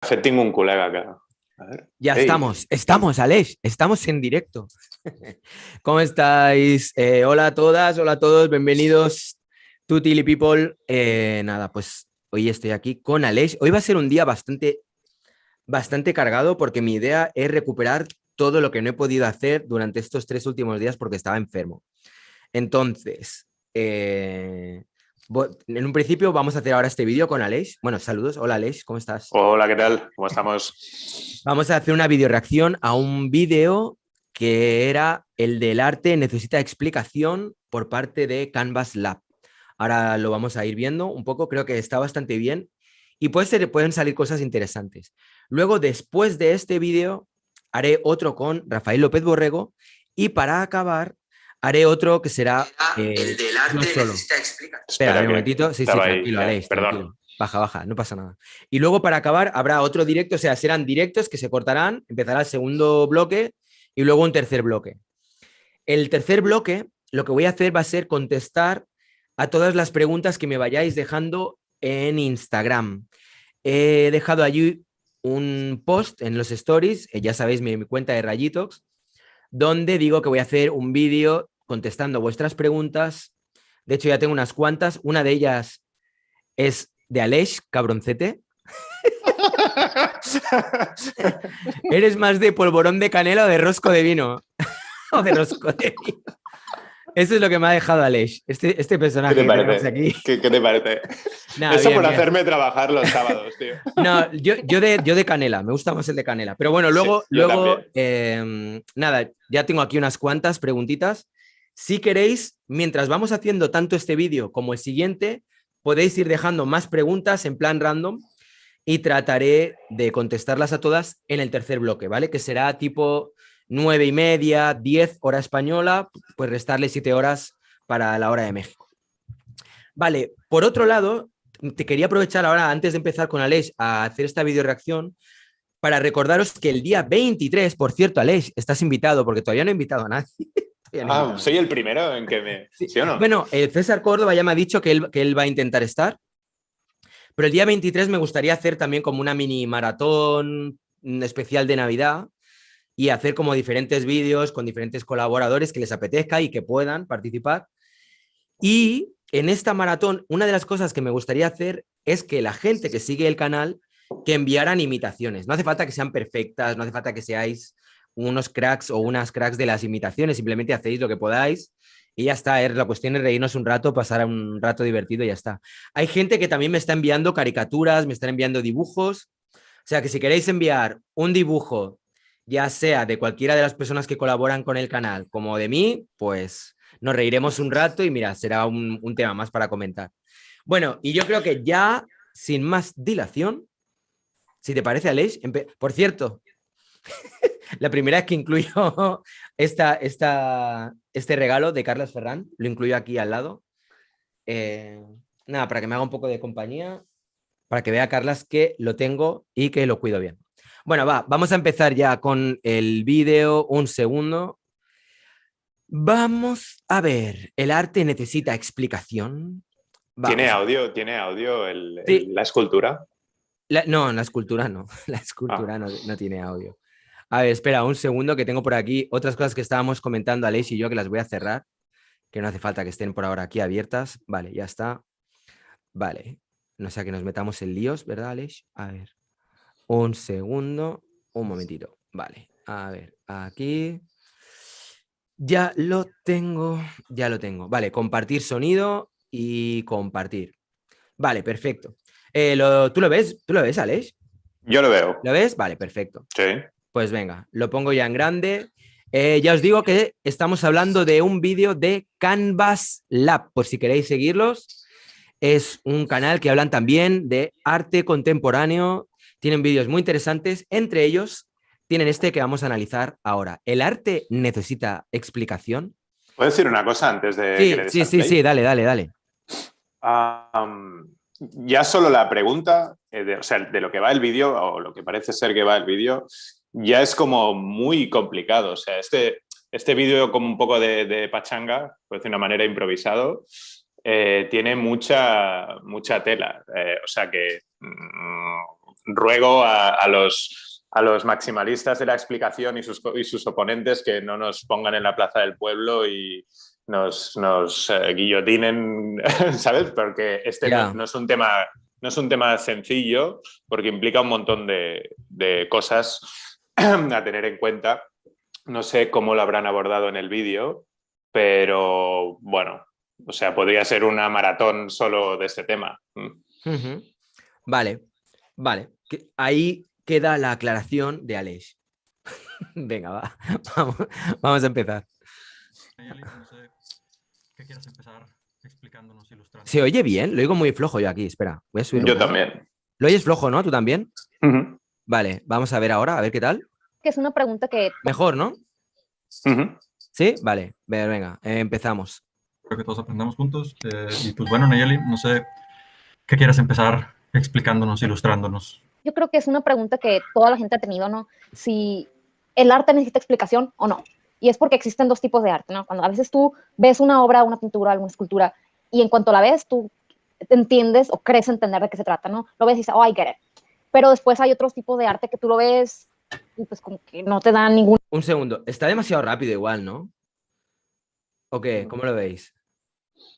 fet tinc un col·lega que... A ver. Ya Hey. estamos, Aleix, estamos en directo. ¿Cómo estáis? Hola a todas, hola a todos, bienvenidos, Tutili People. Nada, pues hoy estoy aquí con Aleix. Hoy va a ser un día bastante cargado porque mi idea es recuperar todo lo que no he podido hacer durante estos 3 últimos días porque estaba enfermo. Entonces, en un principio vamos a hacer ahora este vídeo con Aleix. Bueno, saludos. Hola Aleix, ¿cómo estás? Hola, ¿qué tal? ¿Cómo estamos? Vamos a hacer una video reacción a un vídeo que era el del arte necesita explicación por parte de Canvas Lab. Ahora lo vamos a ir viendo un poco, creo que está bastante bien y pueden salir cosas interesantes. Luego, después de este vídeo, haré otro con Rafael López Borrego y para acabar haré otro que será el del arte solo. necesita explicación. Espera un momentito. Sí, tranquilo, Aleix, perdón. tranquilo. Baja, no pasa nada. Y luego para acabar habrá otro directo, o sea, serán directos que se cortarán, empezará el segundo bloque y luego un tercer bloque. El tercer bloque, lo que voy a hacer va a ser contestar a todas las preguntas que me vayáis dejando en Instagram. He dejado allí un post en los stories, ya sabéis mi cuenta de Rayitox, donde digo que voy a hacer un vídeo contestando vuestras preguntas. De hecho, ya tengo unas cuantas. Una de ellas es de Aleix, cabroncete. ¿Eres más de polvorón de canela o de rosco de vino? O de rosco de vino. Eso es lo que me ha dejado Aleix. Este personaje ¿Qué te que tenemos parece? aquí. ¿Qué te parece? Nada, Eso bien, por bien. hacerme trabajar los sábados, tío. No, yo de canela. Me gusta más el de canela. Pero bueno, luego, Sí, yo también. nada, ya tengo aquí unas cuantas preguntitas. Si queréis, mientras vamos haciendo tanto este vídeo como el siguiente, podéis ir dejando más preguntas en plan random y trataré de contestarlas a todas en el tercer bloque, ¿vale? Que será tipo 9:30, 10 hora española, pues restarle 7 horas para la hora de México. Vale, por otro lado, te quería aprovechar ahora, antes de empezar con Aleix a hacer esta video reacción, para recordaros que el día 23, por cierto, Aleix, estás invitado, porque todavía no he invitado a nadie. Soy el primero en que me... Sí. ¿Sí o no? Bueno, el César Córdoba ya me ha dicho que él va a intentar estar, pero el día 23 me gustaría hacer también como una mini maratón especial de Navidad y hacer como diferentes vídeos con diferentes colaboradores que les apetezca y que puedan participar. Y en esta maratón, una de las cosas que me gustaría hacer es que la gente que sigue el canal, que enviaran imitaciones. No hace falta que sean perfectas, no hace falta que seáis unos cracks o unas cracks de las imitaciones, simplemente hacéis lo que podáis y ya está. La cuestión es reírnos un rato, pasar un rato divertido y ya está. Hay gente que también me está enviando caricaturas, me están enviando dibujos. O sea que si queréis enviar un dibujo, ya sea de cualquiera de las personas que colaboran con el canal como de mí, pues nos reiremos un rato y mira, será un tema más para comentar. Bueno, y yo creo que ya, sin más dilación, si te parece, Aleix, por cierto, la primera vez que incluyo este regalo de Carlos Ferran, lo incluyo aquí al lado. Nada, para que me haga un poco de compañía, para que vea Carlas que lo tengo y que lo cuido bien. Bueno, vamos a empezar ya con el vídeo. Un segundo. Vamos a ver, ¿el arte necesita explicación? ¿Tiene audio Sí. la escultura? No, la escultura no. La escultura no tiene audio. A ver, espera un segundo que tengo por aquí otras cosas que estábamos comentando Aleix y yo que las voy a cerrar, que no hace falta que estén por ahora aquí abiertas. Vale, ya está. Vale, no sea que nos metamos en líos, ¿verdad, Aleix? A ver, un segundo, un momentito. Vale, a ver, aquí... Ya lo tengo. Vale, compartir sonido y compartir. Vale, perfecto. ¿Tú lo ves? ¿Tú lo ves, Aleix? Yo lo veo. ¿Lo ves? Vale, perfecto. Sí. Pues venga, lo pongo ya en grande. Ya os digo que estamos hablando de un vídeo de Canvas Lab, por si queréis seguirlos. Es un canal que hablan también de arte contemporáneo. Tienen vídeos muy interesantes, entre ellos tienen este que vamos a analizar ahora. ¿El arte necesita explicación? ¿Puedo decir una cosa antes de que le des al play? Sí, dale. Ya solo la pregunta, o sea, de lo que va el vídeo, o lo que parece ser que va el vídeo, ya es como muy complicado. O sea, este vídeo como un poco de pachanga, por decir de una manera improvisado, tiene mucha tela. O sea que ruego a los maximalistas de la explicación y sus oponentes que no nos pongan en la plaza del pueblo y nos guillotinen, ¿sabes? Porque este no es un tema sencillo, porque implica un montón de cosas a tener en cuenta. No sé cómo lo habrán abordado en el vídeo, pero bueno, o sea, podría ser una maratón solo de este tema. Vale. Ahí queda la aclaración de Aleix. Venga, vamos a empezar. No sé qué quieras empezar explicándonos, ilustrando. ¿Se oye bien? Lo oigo muy flojo yo aquí, espera. Voy a subir. Yo también. ¿Lo oyes flojo, no? ¿Tú también? Vale, vamos a ver ahora, a ver qué tal. Que es una pregunta que... Mejor, ¿no? ¿Sí? Vale, venga, empezamos. Espero que todos aprendamos juntos. Y pues bueno, Nayeli, no sé qué quieras empezar explicándonos, ilustrándonos. Yo creo que es una pregunta que toda la gente ha tenido, ¿no? Si el arte necesita explicación o no. Y es porque existen dos tipos de arte, ¿no? Cuando a veces tú ves una obra, una pintura, una escultura, y en cuanto la ves, tú entiendes o crees entender de qué se trata, ¿no? Lo ves y dices, oh, I get it. Pero después hay otros tipos de arte que tú lo ves y pues como que no te dan ningún... Un segundo, está demasiado rápido igual, ¿no? ¿O qué? ¿Cómo lo veis?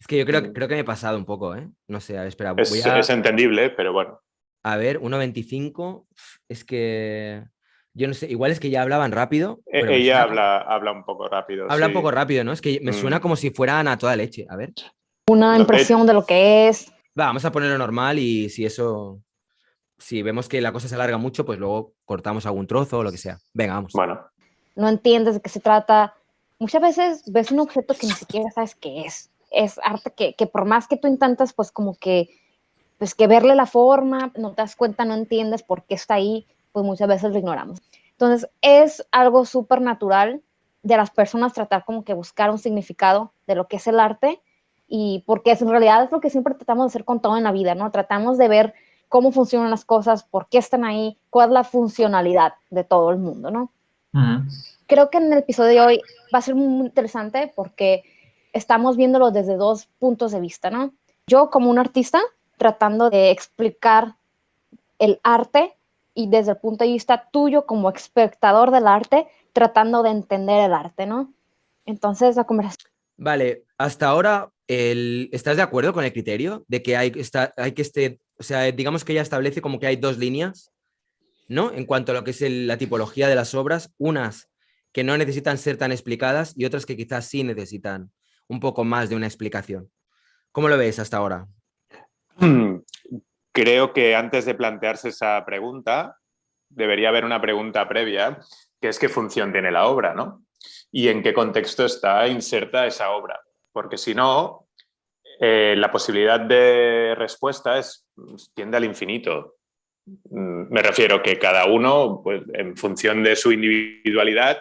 Es que yo creo que me he pasado un poco, ¿eh? No sé, a ver, espera. Es entendible, pero bueno. A ver, 1.25, es que... Yo no sé, igual es que ya hablaban rápido. Ella habla un poco rápido. Habla un poco rápido, ¿no? Es que me suena como si fueran a toda leche. A ver. Una impresión de lo que es. Vamos a ponerlo normal y si vemos que la cosa se alarga mucho, pues luego cortamos algún trozo o lo que sea. Venga, vamos. Bueno. No entiendes de qué se trata. Muchas veces ves un objeto que ni siquiera sabes qué es. Es arte que por más que tú intentas, pues como que, pues que verle la forma, no te das cuenta, no entiendes por qué está ahí, pues muchas veces lo ignoramos. Entonces es algo súper natural de las personas tratar como que buscar un significado de lo que es el arte, y porque en realidad es lo que siempre tratamos de hacer con todo en la vida, ¿no? Tratamos de ver cómo funcionan las cosas, por qué están ahí, cuál es la funcionalidad de todo el mundo, ¿no? Creo que en el episodio de hoy va a ser muy interesante porque estamos viéndolo desde dos puntos de vista, ¿no? Yo como un artista tratando de explicar el arte, y desde el punto de vista tuyo como espectador del arte tratando de entender el arte, ¿no? Entonces la conversación... Vale, hasta ahora, ¿estás de acuerdo con el criterio de que o sea, digamos que ella establece como que hay dos líneas, ¿no? En cuanto a lo que es la tipología de las obras, unas que no necesitan ser tan explicadas y otras que quizás sí necesitan un poco más de una explicación. ¿Cómo lo ves hasta ahora? Creo que antes de plantearse esa pregunta, debería haber una pregunta previa, que es qué función tiene la obra, ¿no? Y en qué contexto está inserta esa obra. Porque si no, la posibilidad de respuesta tiende al infinito. Me refiero que cada uno, pues, en función de su individualidad,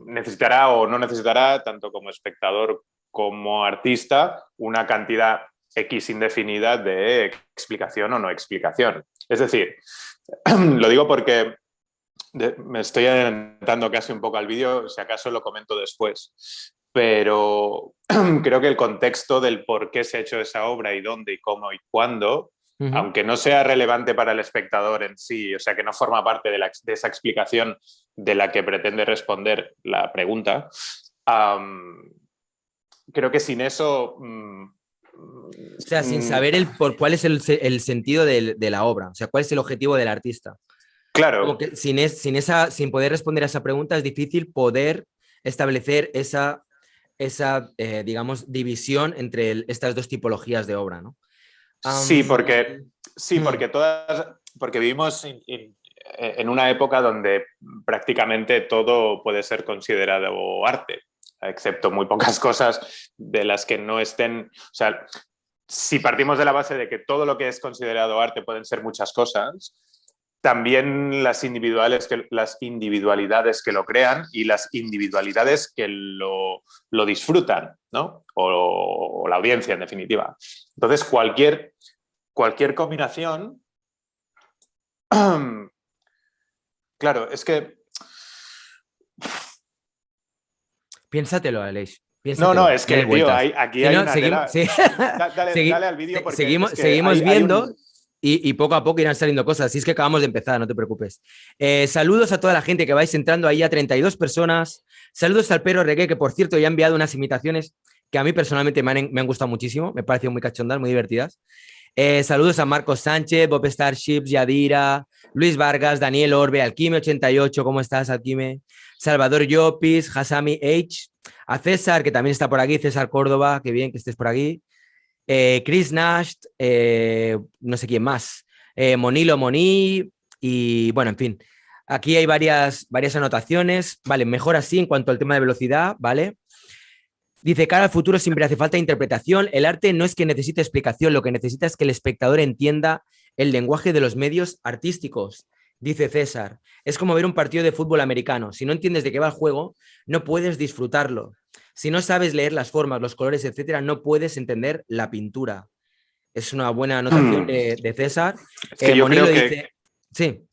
necesitará o no necesitará, tanto como espectador como artista, una cantidad X indefinida de explicación o no explicación. Es decir, lo digo porque me estoy adelantando casi un poco al vídeo, si acaso lo comento después, pero creo que el contexto del por qué se ha hecho esa obra y dónde y cómo y cuándo, aunque no sea relevante para el espectador en sí, o sea, que no forma parte de esa explicación de la que pretende responder la pregunta, creo que sin eso... O sea, sin saber cuál es el sentido de la obra, o sea, cuál es el objetivo del artista. Claro. Como que sin poder responder a esa pregunta es difícil poder establecer esa digamos, división entre estas dos tipologías de obra, ¿no? Sí, porque vivimos en una época donde prácticamente todo puede ser considerado arte, excepto muy pocas cosas de las que no estén... O sea, si partimos de la base de que todo lo que es considerado arte pueden ser muchas cosas, también las individualidades que lo crean y las individualidades que lo disfrutan, ¿no? O la audiencia, en definitiva. Entonces, cualquier combinación... Claro, es que... Piénsatelo, Aleix. No, es que, tío, aquí hay una tela... Sí. Dale al vídeo porque... Seguimos viendo... Y poco a poco irán saliendo cosas. Así es que acabamos de empezar, no te preocupes. Saludos a toda la gente que vais entrando ahí, a 32 personas. Saludos al perro Reggae, que por cierto ya ha enviado unas imitaciones que a mí personalmente me han gustado muchísimo. Me parecieron muy cachondas, muy divertidas. Saludos a Marcos Sánchez, Bob Starships, Yadira, Luis Vargas, Daniel Orbe, Alquime88, ¿cómo estás, Alquime? Salvador Llopis, Hasami H, a César, que también está por aquí, César Córdoba, qué bien que estés por aquí. Chris Nash, no sé quién más, Monilo Moni, y bueno, en fin, aquí hay varias anotaciones, vale, mejor así en cuanto al tema de velocidad, ¿vale? Dice, cara al futuro siempre hace falta interpretación, el arte no es que necesite explicación, lo que necesita es que el espectador entienda el lenguaje de los medios artísticos, dice César, es como ver un partido de fútbol americano, si no entiendes de qué va el juego, no puedes disfrutarlo. Si no sabes leer las formas, los colores, etcétera, no puedes entender la pintura. Es una buena anotación de César. Es que yo Monilo creo que, dice... Sí.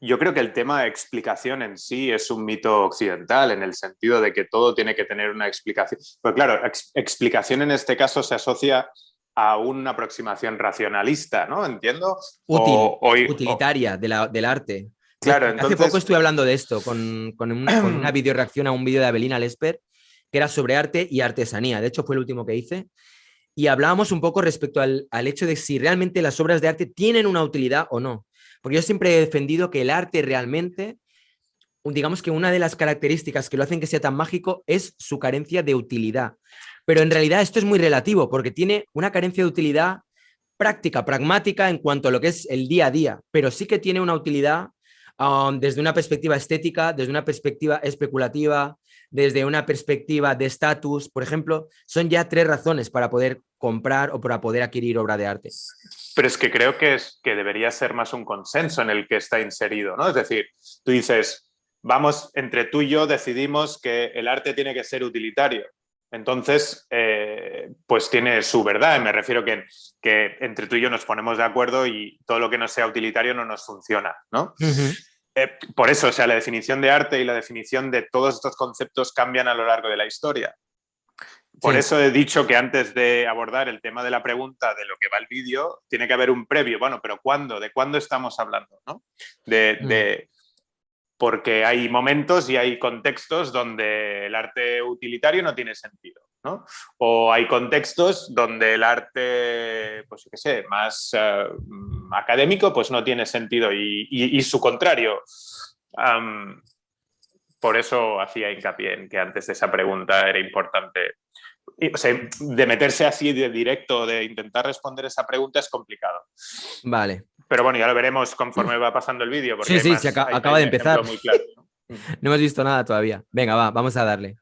yo creo que el tema de explicación en sí es un mito occidental, en el sentido de que todo tiene que tener una explicación. Pues claro, explicación en este caso se asocia a una aproximación racionalista, ¿no? Entiendo. Utilitaria del arte. Claro, Hace entonces... poco estuve hablando de esto con una videoreacción a un vídeo de Abelina Lesper, que era sobre arte y artesanía. De hecho, fue el último que hice. Y hablábamos un poco respecto al hecho de si realmente las obras de arte tienen una utilidad o no. Porque yo siempre he defendido que el arte realmente, digamos que una de las características que lo hacen que sea tan mágico es su carencia de utilidad. Pero en realidad esto es muy relativo, porque tiene una carencia de utilidad práctica, pragmática en cuanto a lo que es el día a día, pero sí que tiene una utilidad desde una perspectiva estética, desde una perspectiva especulativa, desde una perspectiva de estatus, por ejemplo, son ya 3 razones para poder comprar o para poder adquirir obra de arte. Pero es que creo que debería ser más un consenso en el que está inserido, ¿no? Es decir, tú dices, vamos, entre tú y yo decidimos que el arte tiene que ser utilitario. Entonces, pues tiene su verdad. Me refiero que entre tú y yo nos ponemos de acuerdo y todo lo que no sea utilitario no nos funciona, ¿no? Por eso, o sea, la definición de arte y la definición de todos estos conceptos cambian a lo largo de la historia. Por eso he dicho que antes de abordar el tema de la pregunta de lo que va el vídeo, tiene que haber un previo. Bueno, pero ¿cuándo? ¿De cuándo estamos hablando? ¿No? Porque hay momentos y hay contextos donde el arte utilitario no tiene sentido, ¿no? O hay contextos donde el arte, pues yo qué sé, más académico, pues no tiene sentido y su contrario. Por eso hacía hincapié en que antes de esa pregunta era importante. O sea, de meterse así de directo, de intentar responder esa pregunta es complicado. Vale. Pero bueno, ya lo veremos conforme va pasando el vídeo. Sí, se acaba de empezar. Muy claro, ¿no? No hemos visto nada todavía. Venga, vamos a darle.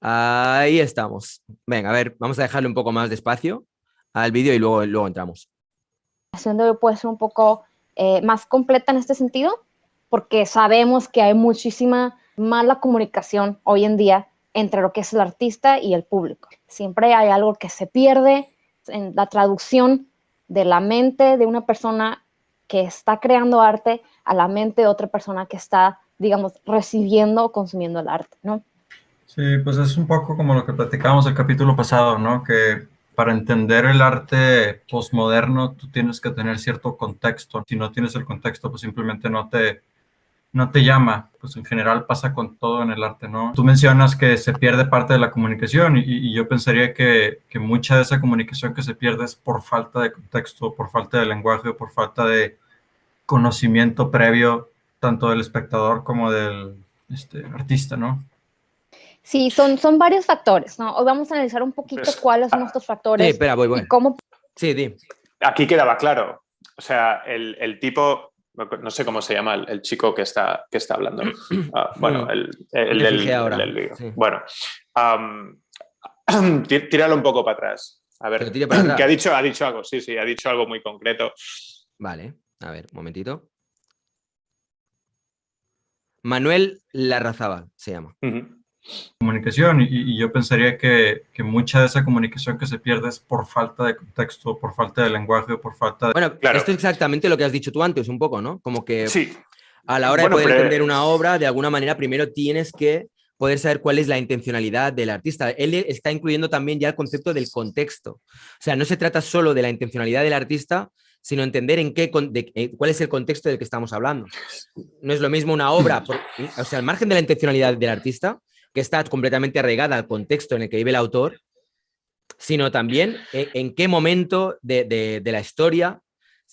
Ahí estamos. Venga, a ver, vamos a dejarle un poco más de espacio al vídeo y luego entramos. La sesión de hoy puede ser un poco más completa en este sentido, porque sabemos que hay muchísima mala comunicación hoy en día entre lo que es el artista y el público. Siempre hay algo que se pierde en la traducción de la mente de una persona que está creando arte a la mente de otra persona que está, digamos, recibiendo o consumiendo el arte, ¿no? Sí, pues es un poco como lo que platicábamos el capítulo pasado, ¿no? Que para entender el arte postmoderno tú tienes que tener cierto contexto. Si no tienes el contexto, pues simplemente no te llama. Pues en general pasa con todo en el arte, ¿no? Tú mencionas que se pierde parte de la comunicación y yo pensaría que mucha de esa comunicación que se pierde es por falta de contexto, por falta de lenguaje, por falta de conocimiento previo tanto del espectador como del artista, ¿no? Sí, son varios factores, ¿no? Hoy vamos a analizar un poquito cuáles son estos factores. Sí, espera, voy. Y cómo... Sí, di. Aquí quedaba claro. O sea, el tipo, no sé cómo se llama el chico que está hablando. Bueno, el del vídeo. Sí. Bueno, tíralo un poco para atrás. A ver, ¿qué ha dicho? Ha dicho algo, sí, ha dicho algo muy concreto. Vale, a ver, un momentito. Manuel Larrazábal se llama. Comunicación y yo pensaría que mucha de esa comunicación que se pierde es por falta de contexto, por falta de lenguaje, por falta de... Bueno, claro. Esto es exactamente lo que has dicho tú antes, un poco, ¿no? Como que sí. A la hora de poder entender una obra, de alguna manera primero tienes que poder saber cuál es la intencionalidad del artista. Él está incluyendo también ya el concepto del contexto. O sea, no se trata solo de la intencionalidad del artista, sino entender cuál es el contexto del que estamos hablando. No es lo mismo una obra, o sea, al margen de la intencionalidad del artista, que está completamente arraigada al contexto en el que vive el autor, sino también en qué momento de la historia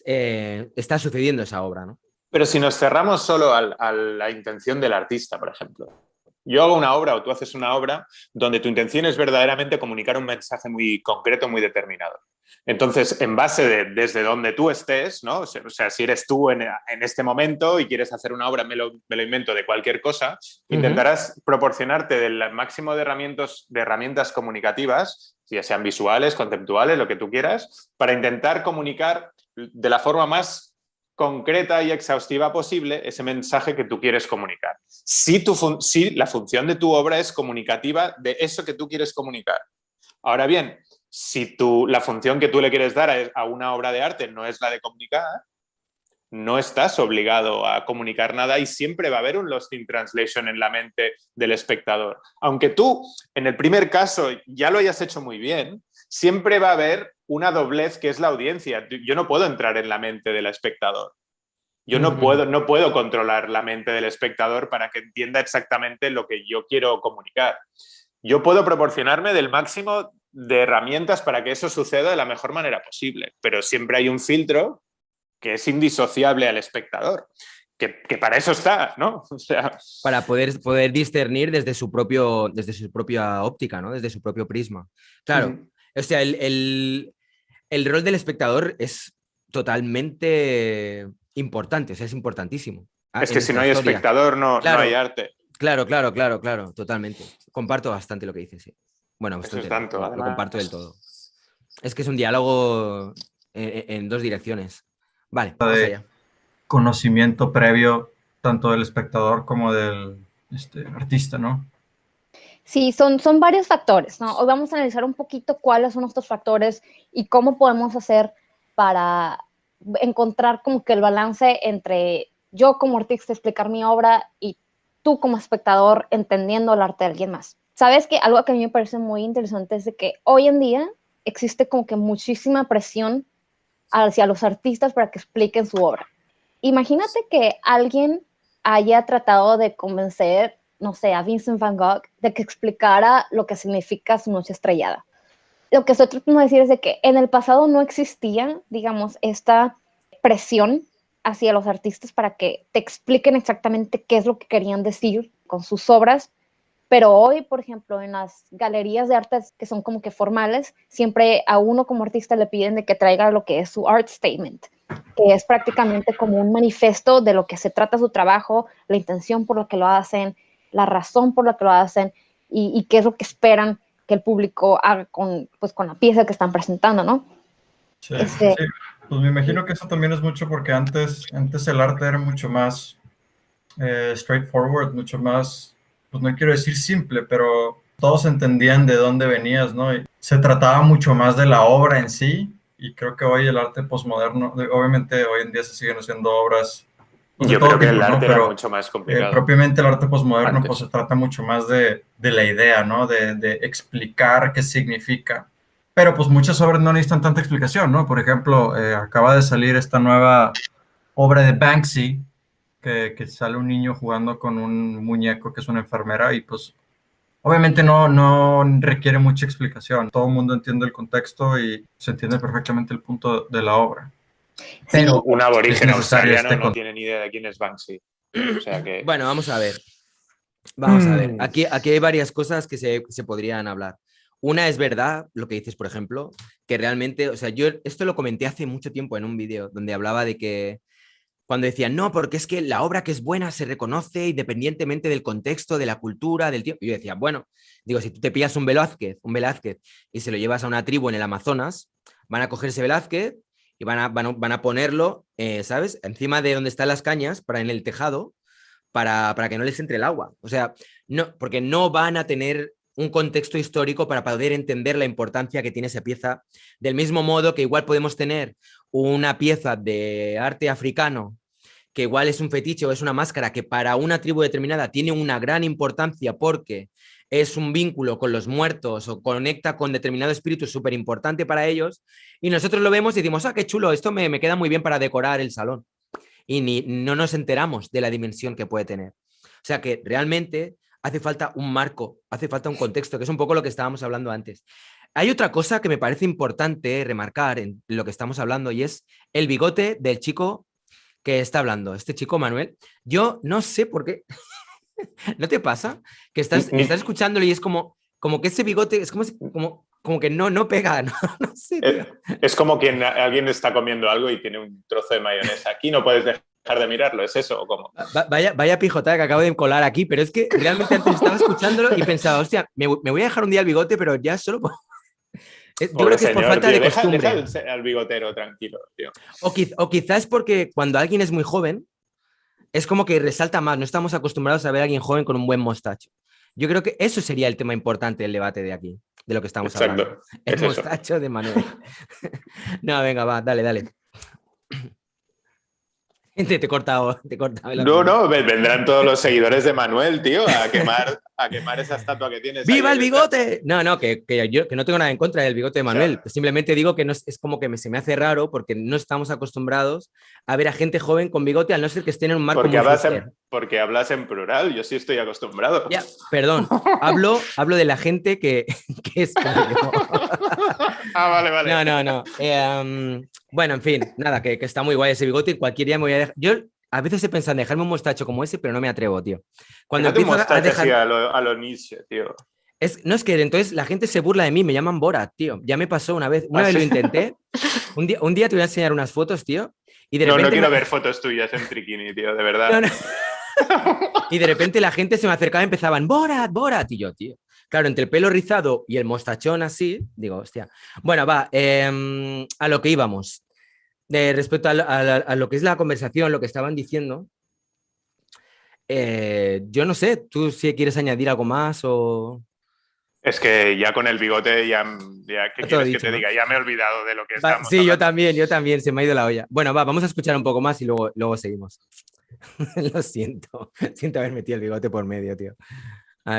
está sucediendo esa obra, ¿no? Pero si nos cerramos solo a la intención del artista, por ejemplo. Yo hago una obra o tú haces una obra donde tu intención es verdaderamente comunicar un mensaje muy concreto, muy determinado. Entonces, en base desde donde tú estés, ¿no? O sea, si eres tú en este momento y quieres hacer una obra, me lo invento, de cualquier cosa, intentarás proporcionarte el máximo de herramientas comunicativas, ya sean visuales, conceptuales, lo que tú quieras, para intentar comunicar de la forma más concreta y exhaustiva posible ese mensaje que tú quieres comunicar. Si la función de tu obra es comunicativa de eso que tú quieres comunicar. Ahora bien, si la función que tú le quieres dar a una obra de arte no es la de comunicar, no estás obligado a comunicar nada y siempre va a haber un lost in translation en la mente del espectador. Aunque tú, en el primer caso, ya lo hayas hecho muy bien, siempre va a haber una doblez que es la audiencia. Yo no puedo entrar en la mente del espectador. Yo no puedo controlar la mente del espectador para que entienda exactamente lo que yo quiero comunicar. Yo puedo proporcionarme del máximo de herramientas para que eso suceda de la mejor manera posible, pero siempre hay un filtro que es indisociable al espectador, que para eso está, ¿no? O sea, para poder discernir desde su propia óptica, ¿no? Desde su propio prisma. Claro, o sea, el rol del espectador es totalmente importante, o sea, es importantísimo. Es que si no hay espectador, no hay arte. Claro, totalmente. Comparto bastante lo que dices, sí. Bueno, eso es tanto, lo comparto del todo. Es que es un diálogo en dos direcciones. Vale, vamos allá. Conocimiento previo tanto del espectador como del artista, ¿no? Sí, son varios factores, ¿no? Hoy vamos a analizar un poquito cuáles son estos factores y cómo podemos hacer para encontrar como que el balance entre yo como artista explicar mi obra y tú como espectador entendiendo el arte de alguien más. Sabes que algo que a mí me parece muy interesante es de que hoy en día existe como que muchísima presión hacia los artistas para que expliquen su obra. Imagínate que alguien haya tratado de convencer, no sé, a Vincent Van Gogh de que explicara lo que significa su noche estrellada. Lo que estoy tratando de decir es de que en el pasado no existía, digamos, esta presión hacia los artistas para que te expliquen exactamente qué es lo que querían decir con sus obras, pero hoy, por ejemplo, en las galerías de artes que son como que formales, siempre a uno como artista le piden de que traiga lo que es su art statement, que es prácticamente como un manifiesto de lo que se trata su trabajo, la intención por la que lo hacen, la razón por la que lo hacen y qué es lo que esperan que el público haga con la pieza que están presentando, ¿no? Sí, sí. Pues me imagino que eso también es mucho porque antes el arte era mucho más straightforward, mucho más, pues no quiero decir simple, pero todos entendían de dónde venías, ¿no? Y se trataba mucho más de la obra en sí, y creo que hoy el arte postmoderno, obviamente hoy en día se siguen haciendo obras. Pues yo creo que el arte era mucho más complicado. Propiamente el arte postmoderno pues se trata mucho más de la idea, ¿no? De explicar qué significa. Pero pues muchas obras no necesitan tanta explicación, ¿no? Por ejemplo, acaba de salir esta nueva obra de Banksy, que sale un niño jugando con un muñeco que es una enfermera y pues obviamente no requiere mucha explicación. Todo el mundo entiende el contexto y se entiende perfectamente el punto de la obra. Pero un aborigen australiano no tiene ni idea de quién es Banksy. O sea que... Bueno, vamos a ver. Vamos a ver. Aquí hay varias cosas que se podrían hablar. Una es verdad, lo que dices, por ejemplo, que realmente, o sea, yo esto lo comenté hace mucho tiempo en un vídeo donde hablaba de que cuando decían, no, porque es que la obra que es buena se reconoce independientemente del contexto, de la cultura, del tiempo. Y yo decía, bueno, digo, si tú te pillas un Velázquez y se lo llevas a una tribu en el Amazonas, van a coger ese Velázquez y van a ponerlo, ¿sabes? Encima de donde están las cañas, en el tejado, para que no les entre el agua. O sea, no, porque no van a tener un contexto histórico para poder entender la importancia que tiene esa pieza, del mismo modo que igual podemos tener una pieza de arte africano que igual es un fetiche o es una máscara que para una tribu determinada tiene una gran importancia porque es un vínculo con los muertos o conecta con determinado espíritu súper importante para ellos, y nosotros lo vemos y decimos, ah, qué chulo, esto me queda muy bien para decorar el salón. Y no nos enteramos de la dimensión que puede tener. O sea que realmente hace falta un marco, hace falta un contexto, que es un poco lo que estábamos hablando antes. Hay otra cosa que me parece importante remarcar en lo que estamos hablando, y es el bigote del chico que está hablando, este chico Manuel. Yo no sé por qué. ¿No te pasa? Que estás escuchándolo y es como que ese bigote es como que no pega, no sé, tío. Es como que alguien está comiendo algo y tiene un trozo de mayonesa. Aquí no puedes dejar de mirarlo, ¿es eso o cómo? Vaya pijotada que acabo de colar aquí, pero es que realmente antes estaba escuchándolo y pensaba, hostia, me voy a dejar un día el bigote, pero ya solo... Yo creo que es por falta de costumbre. Deja al bigotero tranquilo, tío. O quizás porque cuando alguien es muy joven, es como que resalta más. No estamos acostumbrados a ver a alguien joven con un buen mostacho. Yo creo que eso sería el tema importante del debate de aquí, de lo que estamos hablando. El mostacho de Manuel. No, venga, va, dale. Te he cortado. No, vendrán todos los seguidores de Manuel, tío, a quemar esa estatua que tienes. ¡Viva el bigote! No, que yo que no tengo nada en contra del bigote de Manuel. O sea, simplemente digo que no, es como que se me hace raro porque no estamos acostumbrados a ver a gente joven con bigote, al no ser que estén en un marco porque hablas en plural, yo sí estoy acostumbrado. Ya, perdón. Hablo de la gente que es como yo. Vale. No. Bueno, en fin, nada, que está muy guay ese bigote y cualquier día me voy a dejar... Yo a veces he pensado en dejarme un mostacho como ese, pero no me atrevo, tío. Cuando empiezo a dejar... a lo Nietzsche, tío. No, es que entonces la gente se burla de mí, me llaman Borat, tío. Ya me pasó una vez lo intenté. Un día te voy a enseñar unas fotos, tío. Y de repente no quiero ver fotos tuyas en Triquini, tío, de verdad. No. Y de repente la gente se me acercaba y empezaban, Borat, y yo, tío. Claro, entre el pelo rizado y el mostachón así, digo, hostia. Bueno, va, a lo que íbamos. Respecto a lo que es la conversación, lo que estaban diciendo, yo no sé, tú si quieres añadir algo más o... Es que ya con el bigote, ¿qué quieres que te diga? Ya me he olvidado de lo que estamos Sí, hablando. yo también, se me ha ido la olla. Bueno, vamos a escuchar un poco más y luego seguimos. Lo siento haber metido el bigote por medio, tío.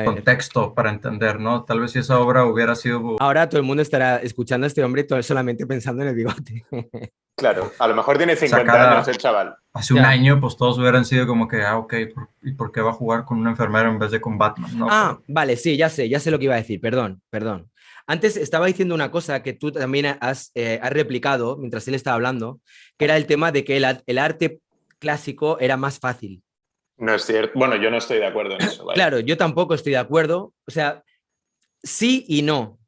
Contexto para entender, ¿no? Tal vez si esa obra hubiera sido... Ahora todo el mundo estará escuchando a este hombre solamente pensando en el bigote. Claro, a lo mejor tiene 50 años el chaval. Hace un año, pues todos hubieran sido como que, ok, ¿y por qué va a jugar con un enfermero en vez de con Batman? ¿No? Vale, sí, ya sé lo que iba a decir, perdón. Antes estaba diciendo una cosa que tú también has replicado mientras él estaba hablando, que era el tema de que el arte clásico era más fácil. No es cierto. Bueno, yo no estoy de acuerdo en eso. Vale. Claro, yo tampoco estoy de acuerdo. O sea, sí y no.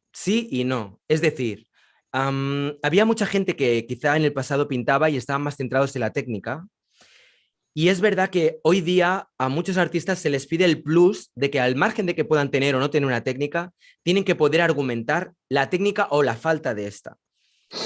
Es decir, había mucha gente que quizá en el pasado pintaba y estaban más centrados en la técnica. Y es verdad que hoy día a muchos artistas se les pide el plus de que al margen de que puedan tener o no tener una técnica, tienen que poder argumentar la técnica o la falta de esta.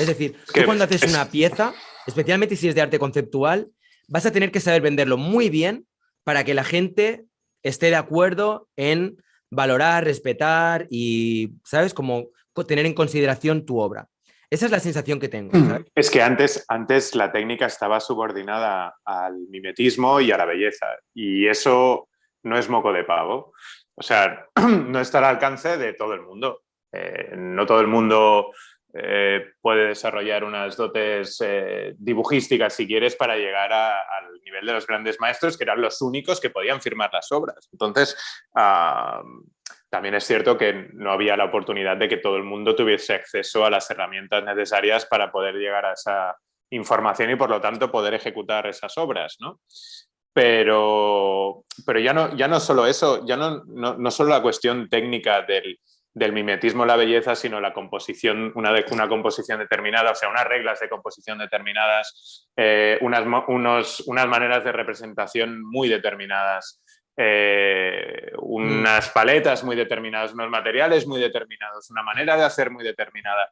Es decir, tú cuando haces una pieza, especialmente si es de arte conceptual, vas a tener que saber venderlo muy bien para que la gente esté de acuerdo en valorar, respetar y, ¿sabes? Como tener en consideración tu obra. Esa es la sensación que tengo, ¿sabes? Es que antes la técnica estaba subordinada al mimetismo y a la belleza. Y eso no es moco de pavo. O sea, no está al alcance de todo el mundo. No todo el mundo puede desarrollar unas dotes dibujísticas, si quieres, para llegar al nivel de los grandes maestros, que eran los únicos que podían firmar las obras. Entonces, también es cierto que no había la oportunidad de que todo el mundo tuviese acceso a las herramientas necesarias para poder llegar a esa información y, por lo tanto, poder ejecutar esas obras, ¿no? Pero ya no solo eso, ya no solo la cuestión técnica del mimetismo, la belleza, sino la composición, una composición determinada, o sea, unas reglas de composición determinadas, unas maneras de representación muy determinadas, unas paletas muy determinadas, unos materiales muy determinados, una manera de hacer muy determinada.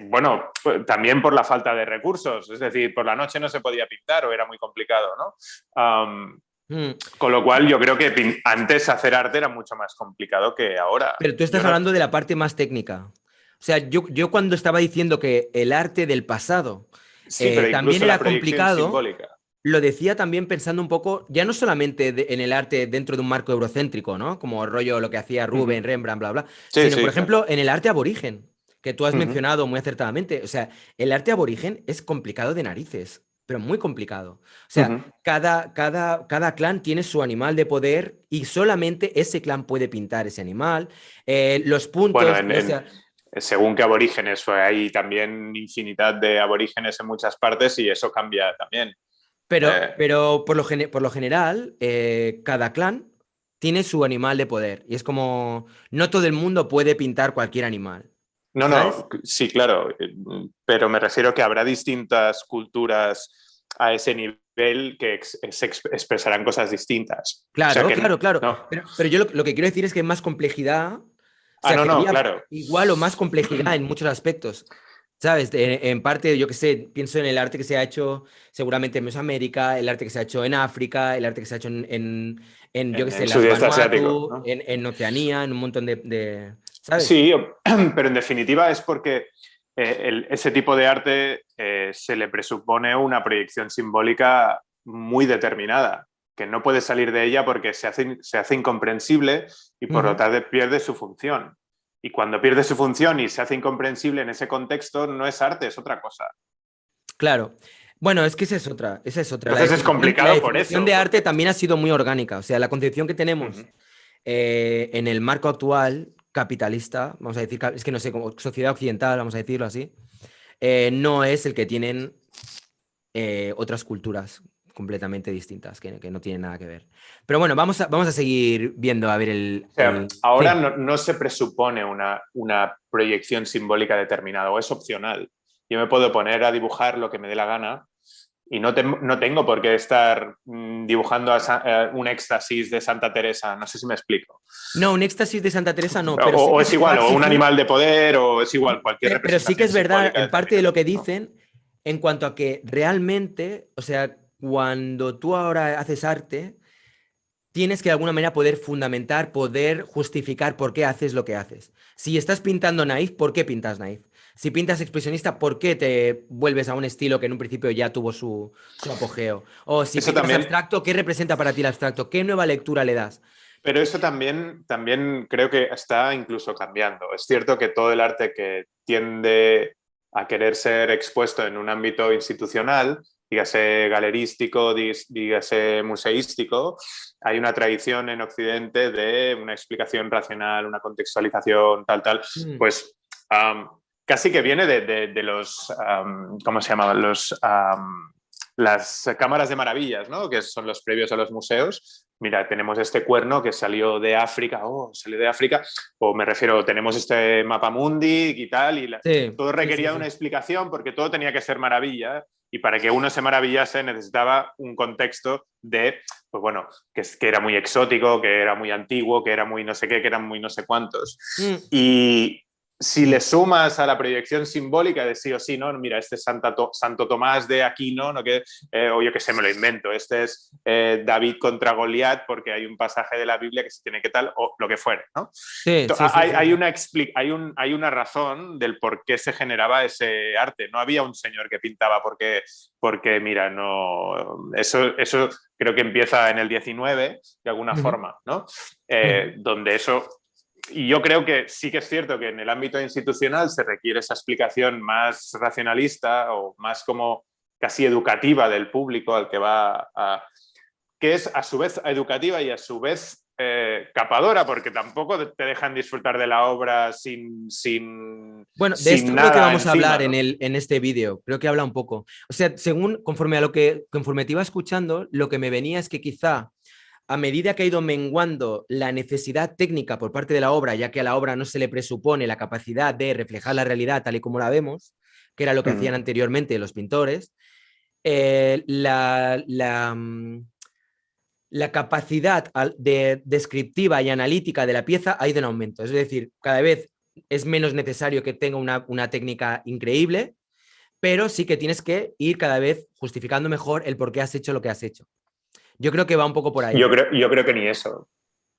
Bueno, también por la falta de recursos, es decir, por la noche no se podía pintar o era muy complicado, ¿no? Con lo cual yo creo que antes hacer arte era mucho más complicado que ahora. Pero tú estás hablando de la parte más técnica. O sea, yo cuando estaba diciendo que el arte del pasado sí, pero también era complicado. Simbólica. lo decía también pensando un poco, ya no solamente en el arte dentro de un marco eurocéntrico, ¿no? Como rollo lo que hacía Rubén, Rembrandt, bla, bla, Sí, sino, sí, por ejemplo, claro. en el arte aborigen, que tú has Ujú, mencionado muy acertadamente. O sea, el arte aborigen es complicado de narices, pero muy complicado. O sea, ujú. cada clan tiene su animal de poder y solamente ese clan puede pintar ese animal. Los Bueno, puntos, o sea, según qué aborígenes, pues hay también infinidad de aborígenes en muchas partes y eso cambia también. Eh, pero por lo general, cada clan tiene su animal de poder. Y es como, no todo el mundo puede pintar cualquier animal, no, ¿sabes? no, sí, claro, pero me refiero que habrá distintas culturas a ese nivel que expresarán cosas distintas. O sea Claro, que claro, claro. no. Pero yo lo que quiero decir es que hay más complejidad, o Ah, sea, no, que no, habría claro. igual o más complejidad en muchos aspectos. ¿Sabes? En parte, yo qué sé, pienso en el arte que se ha hecho seguramente en Mesoamérica, el arte que se ha hecho en África, el arte que se ha hecho yo qué En sé, el las sudeste asiático, Vanuatu, ¿no? en Oceanía, en un montón ¿sabes? Sí, pero en definitiva es porque ese tipo de arte se le presupone una proyección simbólica muy determinada, que no puede salir de ella porque se hace incomprensible y por lo Ujú. tanto pierde su función. Y cuando pierde su función y se hace incomprensible en ese contexto, no es arte, es otra cosa. Claro. Bueno, es que esa es otra, esa es otra. Entonces es La complicado por definición eso, de arte porque... también ha sido muy orgánica. O sea, la concepción que Uh -huh. tenemos en el marco actual capitalista, vamos a decir, es que no sé, como sociedad occidental, vamos a decirlo así, no es el que tienen otras culturas completamente distintas, que no tienen nada que ver. Pero bueno, vamos a seguir viendo, a ver O sea, ahora Sí, no se presupone una proyección simbólica determinada o es opcional. Yo me puedo poner a dibujar lo que me dé la gana y no tengo por qué estar dibujando un éxtasis de Santa Teresa. No sé si me explico. no, un éxtasis de Santa Teresa no, pero sí O que es se te va a igual, o un exigir. animal de poder, o es igual, cualquier Pero sí que representación es verdad, simbólica en parte de determinada, lo que ¿no? dicen, en cuanto a que realmente, o sea, cuando tú ahora haces arte, tienes que de alguna manera poder fundamentar, poder justificar por qué haces lo que haces. Si estás pintando naif, ¿por qué pintas naif? Si pintas expresionista, ¿por qué te vuelves a un estilo que en un principio ya tuvo su apogeo? O si Eso pintas también, abstracto, ¿qué representa para ti el abstracto? ¿Qué nueva lectura le das? pero eso también creo que está incluso cambiando. Es cierto que todo el arte que tiende a querer ser expuesto en un ámbito institucional, dígase galerístico, dígase museístico, hay una tradición en Occidente de una explicación racional, una contextualización, tal, Mm, pues casi que viene de los, ¿cómo se llamaban? Las cámaras de maravillas, ¿no? Que son los previos a los museos. Mira, tenemos este cuerno que salió de África, salió de África, o me refiero, tenemos este mapa mundi y tal, sí, todo sí, sí, requería una sí. explicación porque todo tenía que ser maravilla y para que uno se maravillase necesitaba un contexto de, pues bueno, que era muy exótico, que era muy antiguo, que era muy no sé qué, que eran muy no sé cuántos. Mm, Y si le sumas a la proyección simbólica de sí o sí, ¿no? Mira, este es Santo Tomás de Aquino, ¿no? O yo que sé, me lo invento, este es David contra Goliat porque hay un pasaje de la Biblia que se tiene que tal, o lo que fuere, ¿no? sí, sí, sí, sí, sí. Hay una razón del por qué se generaba ese arte. No había un señor que pintaba porque mira, no, eso creo que empieza en el 19 de alguna Ujú, forma, ¿no? ujú. Donde eso y yo creo que sí que es cierto que en el ámbito institucional se requiere esa explicación más racionalista o más como casi educativa del público al que va a... que es a su vez educativa y a su vez capadora, porque tampoco te dejan disfrutar de la obra Bueno, de esto sin creo que nada vamos a encima, hablar ¿no? en este vídeo. Creo que habla un poco. O sea, conforme te iba escuchando, lo que me venía es que quizá a medida que ha ido menguando la necesidad técnica por parte de la obra, ya que a la obra no se le presupone la capacidad de reflejar la realidad tal y como la vemos, que era lo que hacían Mm. anteriormente los pintores, la capacidad descriptiva y analítica de la pieza ha ido en aumento. Es decir, cada vez es menos necesario que tenga una técnica increíble, pero sí que tienes que ir cada vez justificando mejor el por qué has hecho lo que has hecho. Yo creo que va un poco por ahí. Yo creo que ni eso.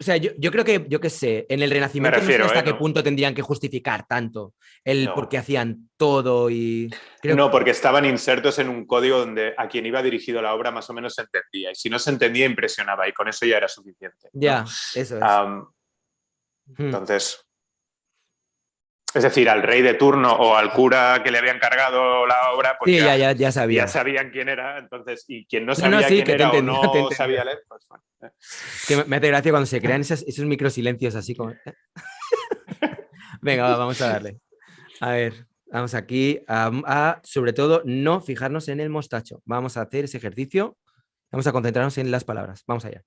O sea, yo creo que, yo qué sé, en el Renacimiento no sé refiero, hasta qué no. punto tendrían que justificar tanto el por qué hacían todo y... No, porque estaban insertos en un código donde a quien iba dirigido la obra más o menos se entendía. Y si no se entendía, impresionaba. Y con eso ya era suficiente, ¿no? Ya, eso es. Entonces, es decir, al rey de turno o al cura que le habían cargado la obra, pues Sí, ya, ya ya sabían. sabían quién era. Entonces, y quien no No, sabía sí, quién que te era o entendía, te no entendía. sabía leer, pues bueno. Es que me hace gracia cuando se crean esos microsilencios así como... Venga, vamos a darle. A ver, vamos aquí sobre todo, no fijarnos en el mostacho. Vamos a hacer ese ejercicio. Vamos a concentrarnos en las palabras. Vamos allá.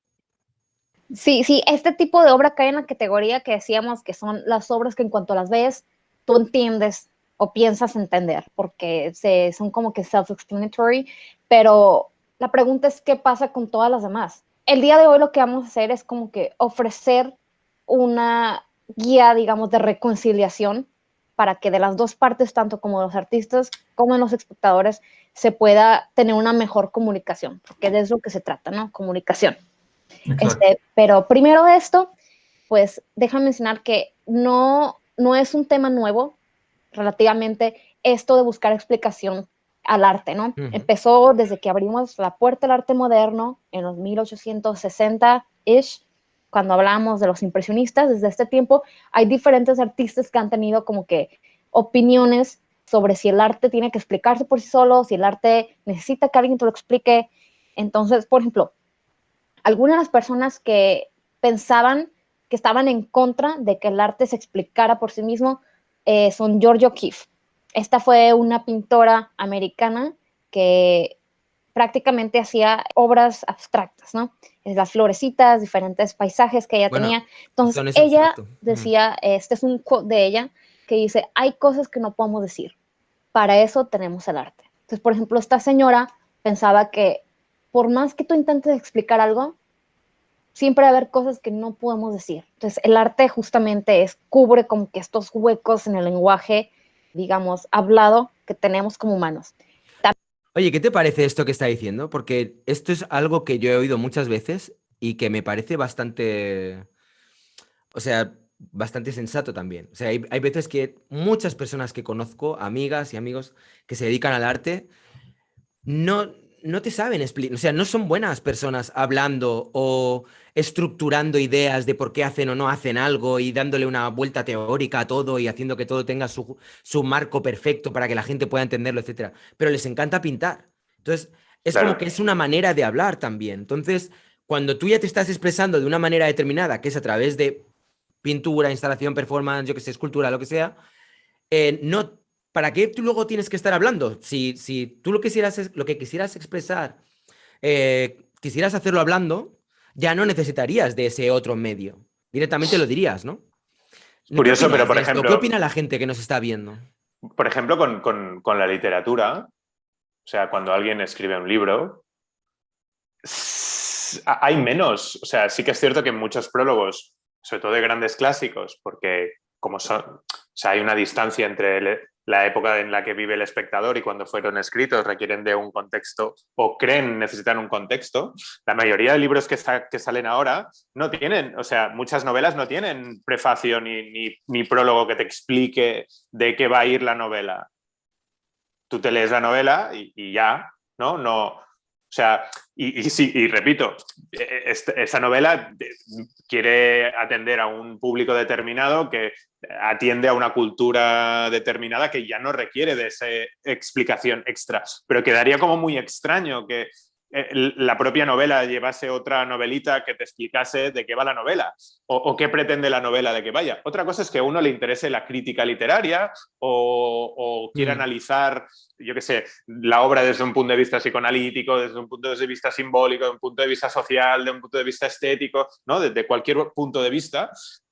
Sí, sí, este tipo de obra cae en la categoría que decíamos que son las obras que en cuanto las ves, tú entiendes o piensas entender, porque son como que self-explanatory, pero la pregunta es qué pasa con todas las demás. El día de hoy lo que vamos a hacer es como que ofrecer una guía, digamos, de reconciliación para que de las dos partes, tanto como de los artistas como de los espectadores, se pueda tener una mejor comunicación, porque de eso que se trata, ¿no? Comunicación. Pero primero de esto, pues déjame mencionar que no es un tema nuevo relativamente esto de buscar explicación al arte, ¿no? Empezó desde que abrimos la puerta al arte moderno en los 1860-ish, cuando hablábamos de los impresionistas. Desde este tiempo hay diferentes artistas que han tenido como que opiniones sobre si el arte tiene que explicarse por sí solo, si el arte necesita que alguien te lo explique. Entonces, por ejemplo, algunas de las personas que pensaban que estaban en contra de que el arte se explicara por sí mismo son Georgia O'Keeffe. Esta fue una pintora americana que prácticamente hacía obras abstractas, ¿no? Las florecitas, diferentes paisajes que ella Bueno, tenía. Entonces, son eso ella abstracto. decía, este es un quote de ella, que dice, hay cosas que no podemos decir, para eso tenemos el arte. Entonces, por ejemplo, esta señora pensaba que por más que tú intentes explicar algo, siempre va a haber cosas que no podemos decir. Entonces, el arte justamente cubre como que estos huecos en el lenguaje, digamos, hablado que tenemos como humanos. Oye, ¿qué te parece esto que está diciendo? Porque esto es algo que yo he oído muchas veces y que me parece bastante, o sea, bastante sensato también. O sea, hay veces que muchas personas que conozco, amigas y amigos que se dedican al arte, no te saben explicar, o sea, no son buenas personas hablando o estructurando ideas de por qué hacen o no hacen algo y dándole una vuelta teórica a todo y haciendo que todo tenga su marco perfecto para que la gente pueda entenderlo, etcétera. Pero les encanta pintar. Entonces, es como que Claro. es una manera de hablar también. Entonces, cuando tú ya te estás expresando de una manera determinada, que es a través de pintura, instalación, performance, yo que sé, escultura, lo que sea, no, ¿para qué tú luego tienes que estar hablando? Si tú lo que quisieras expresar, quisieras hacerlo hablando, ya no necesitarías de ese otro medio. Directamente lo dirías, ¿no? ¿Qué Curioso, pero opinas de esto? ¿Qué opina la gente que nos está viendo? por ejemplo con la literatura, o sea, cuando alguien escribe un libro, hay menos. O sea, sí que es cierto que en muchos prólogos, sobre todo de grandes clásicos, porque como son, o sea, hay una distancia entre la época en la que vive el espectador y cuando fueron escritos, requieren de un contexto o creen necesitar un contexto. La mayoría de libros que salen ahora no tienen, o sea, muchas novelas no tienen prefacio ni prólogo que te explique de qué va a ir la novela. Tú te lees la novela y ya, ¿no? No, o sea, sí, y repito, esa novela quiere atender a un público determinado que atiende a una cultura determinada que ya no requiere de esa explicación extra. Pero quedaría como muy extraño que la propia novela llevase otra novelita que te explicase de qué va la novela o qué pretende la novela de que vaya. Otra cosa es que a uno le interese la crítica literaria o quiera analizar, yo qué sé, la obra desde un punto de vista psicoanalítico, desde un punto de vista simbólico, de un punto de vista social, de un punto de vista estético, ¿no? Desde cualquier punto de vista,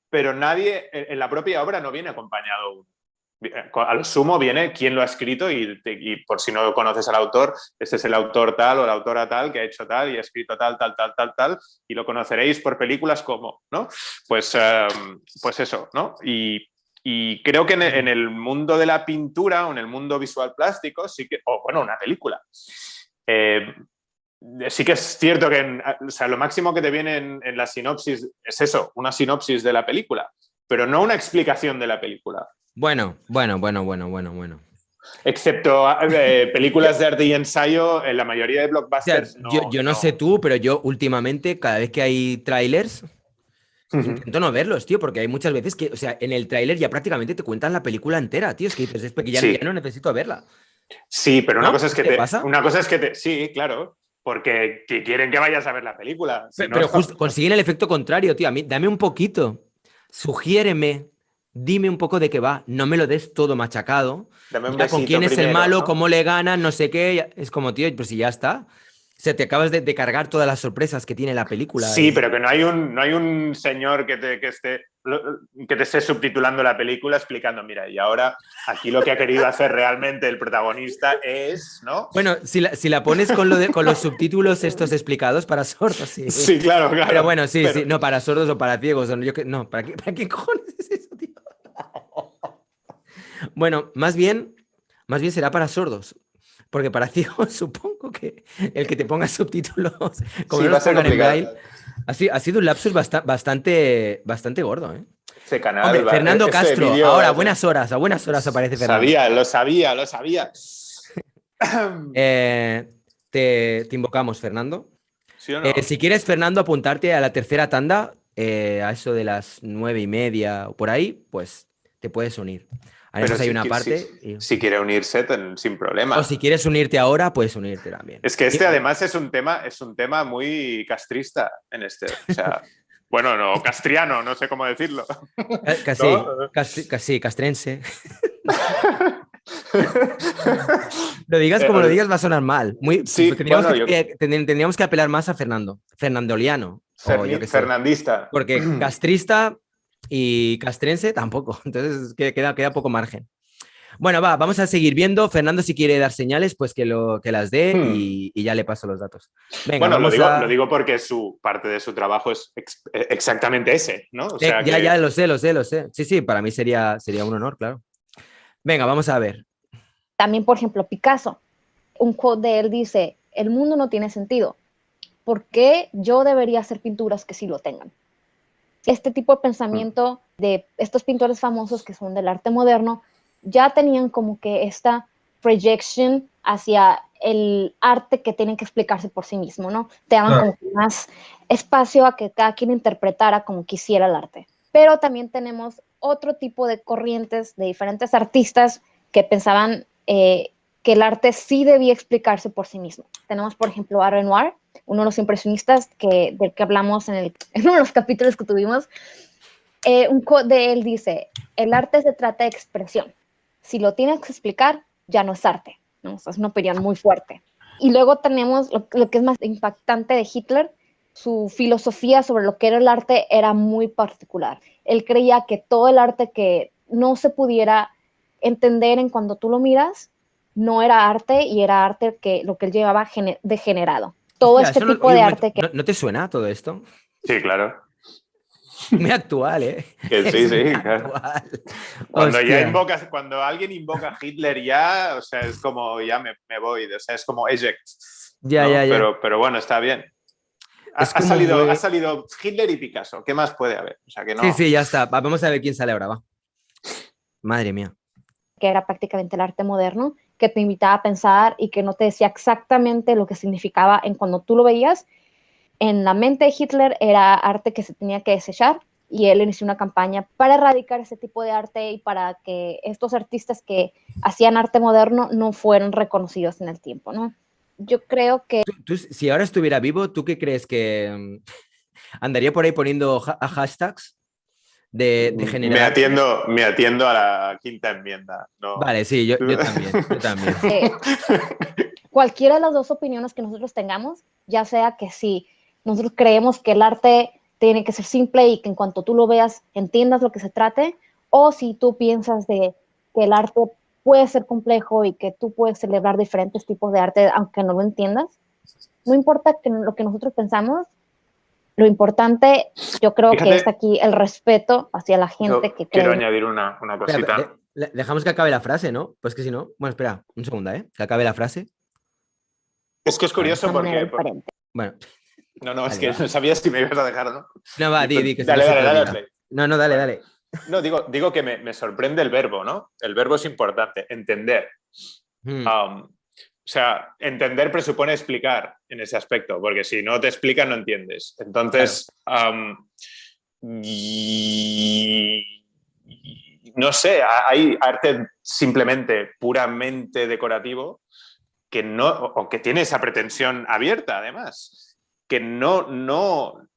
pero nadie en la propia obra no viene acompañado. A lo sumo viene quién lo ha escrito y por si no conoces al autor, este es el autor tal o la autora tal que ha hecho tal y ha escrito tal, tal, tal, tal, tal, y lo conoceréis por películas como, ¿no? Pues eso, ¿no? Y creo que en el mundo de la pintura o en el mundo visual plástico sí que, o bueno, una película, sí que es cierto que o sea, lo máximo que te viene en la sinopsis es eso, una sinopsis de la película, pero no una explicación de la película. Bueno. Excepto películas de arte y ensayo, en la mayoría de O sea, blockbusters yo no sé tú, pero yo últimamente, cada vez que hay trailers, intento no verlos, tío, porque hay muchas veces que, o sea, en el tráiler ya prácticamente te cuentan la película entera, tío. Es que dices, es porque ya Sí. no necesito verla. Sí, pero ¿No? una cosa es que ¿Te pasa? sí, claro, porque quieren que vayas a ver la película. Si Pero no, justo consiguen el efecto contrario, tío. A mí, dame un poquito. Sugiéreme. Dime un poco de qué va. No me lo des todo machacado. dame un Ya con besito quién es el primero, malo, ¿no? cómo le ganan, no sé qué. Es como, tío, pues si ya está. O sea, te acabas de cargar todas las sorpresas que tiene la película. Sí, pero que no hay un señor que te esté subtitulando la película explicando, mira, y ahora aquí lo que ha querido hacer realmente el protagonista es, ¿no? Bueno, si la pones con los subtítulos estos explicados para sordos, sí. Sí, claro. Pero bueno, sí, Pero- sí. No, para sordos o para ciegos. No, ¿para qué cojones es eso, tío? Bueno, más bien será para sordos. Porque para ciegos supongo que el que te ponga subtítulos, como Sí, no va los a ser pongan en complicado. braille, ha sido un lapsus bastante gordo, ¿eh? Ese canal, Hombre, Fernando ese Castro, vídeo ahora, va a a ser- buenas horas aparece Fernando. Lo sabía. Te invocamos, Fernando. ¿Sí o no? Si quieres, Fernando, apuntarte a la tercera tanda, a eso de las 9:30 o por ahí, pues te puedes unir. Pero Haremos ahí una parte. si quiere unirse, sin O problema. si quieres unirte ahora, puedes unirte también. Es que además es un tema muy castrista en este. O sea, bueno, no, castriano, no sé cómo decirlo. Casi, ¿No? casi, castrense. Lo digas como lo digas, va a sonar mal. Sí, bueno, Tendríamos que apelar más a Fernando. Fernandoliano. O yo qué sé. Fernandista. Porque castrista y castrense tampoco. Entonces queda poco margen. Bueno, vamos a seguir viendo. Fernando, si quiere dar señales, pues que las dé y ya le paso los datos. Venga, Bueno, vamos lo digo porque parte de su trabajo es exactamente ese, ¿no? O sea Ya, lo sé. Sí, para mí sería un honor, claro. Venga, vamos a ver. También, por ejemplo, Picasso, un quote de él dice, el mundo no tiene sentido. ¿Por qué yo debería hacer pinturas que sí lo tengan? Este tipo de pensamiento de estos pintores famosos que son del arte moderno ya tenían como que esta projection hacia el arte que tienen que explicarse por sí mismo, ¿no? Te daban como más espacio a que cada quien interpretara como quisiera el arte. Pero también tenemos otro tipo de corrientes de diferentes artistas que pensaban que el arte sí debía explicarse por sí mismo. Tenemos, por ejemplo, a Renoir, uno de los impresionistas del que hablamos en uno de los capítulos que tuvimos. Un quote de él dice, el arte se trata de expresión. Si lo tienes que explicar, ya no es arte, ¿no? O sea, es una opinión muy fuerte. Y luego tenemos lo que es más impactante de Hitler, su filosofía sobre lo que era el arte era muy particular. Él creía que todo el arte que no se pudiera entender en cuando tú lo miras, no era arte y era arte que lo que él llevaba degenerado. Todo Hostia, tipo de arte que... ¿No te suena todo esto? Sí, claro. Muy actual, ¿eh? Que sí, Claro. Cuando alguien invoca a Hitler ya, o sea, es como ya me voy, o sea, es como eject. Ya. Pero bueno, está bien. Ha salido Hitler y Picasso. ¿Qué más puede haber? O sea, que no... Sí, ya está. Vamos a ver quién sale ahora, va. Madre mía. Que era prácticamente el arte moderno, que te invitaba a pensar y que no te decía exactamente lo que significaba en cuando tú lo veías. En la mente de Hitler era arte que se tenía que desechar y él inició una campaña para erradicar ese tipo de arte y para que estos artistas que hacían arte moderno no fueran reconocidos en el tiempo, ¿no? Yo creo que... Tú, si ahora estuviera vivo, ¿tú qué crees que andaría por ahí poniendo hashtags de generar? Me atiendo a la quinta enmienda. No. Vale, sí, yo también. Cualquiera de las dos opiniones que nosotros tengamos, ya sea que si nosotros creemos que el arte tiene que ser simple y que en cuanto tú lo veas entiendas lo que se trate, o si tú piensas de que el arte puede ser complejo y que tú puedes celebrar diferentes tipos de arte aunque no lo entiendas, no importa lo que nosotros pensamos, lo importante yo creo que es aquí el respeto hacia la gente que cree. Quiero añadir una cosita. Dejamos que acabe la frase, ¿no? Pues que si no... Bueno, espera, un segundo, ¿eh? Que acabe la frase. Es que es curioso de una manera porque... diferente. Bueno, No, es Dale, que va. no sabía si me ibas a dejar o no. no, va, di, que si Dale, no se dale, te dale, olvida. play. No, dale, Bueno. dale. No, digo que me sorprende el verbo, ¿no? El verbo es importante, entender. Mm, O sea, entender presupone explicar en ese aspecto, porque si no te explican no entiendes. Entonces, no sé, hay arte simplemente puramente decorativo que no, o que tiene esa pretensión abierta, además, que no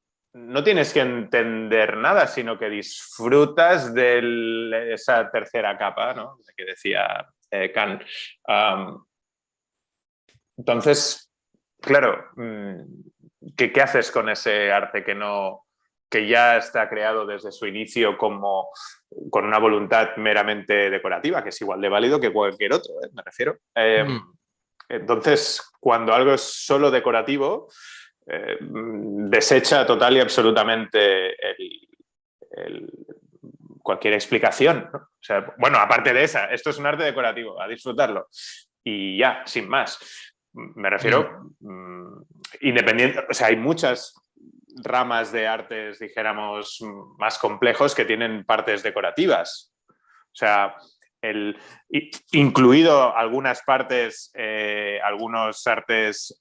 tienes que entender nada, sino que disfrutas de esa tercera capa, ¿no? Que decía Kant. Entonces, claro, ¿qué haces con ese arte que ya está creado desde su inicio con una voluntad meramente decorativa, que es igual de válido que cualquier otro, me refiero? Entonces, cuando algo es solo decorativo, desecha total y absolutamente cualquier explicación, ¿no? O sea, bueno, aparte de esa, esto es un arte decorativo, a disfrutarlo. Y ya, sin más. Me refiero, independiente, o sea, hay muchas ramas de artes, dijéramos, más complejos que tienen partes decorativas. O sea, incluido algunas partes, algunos artes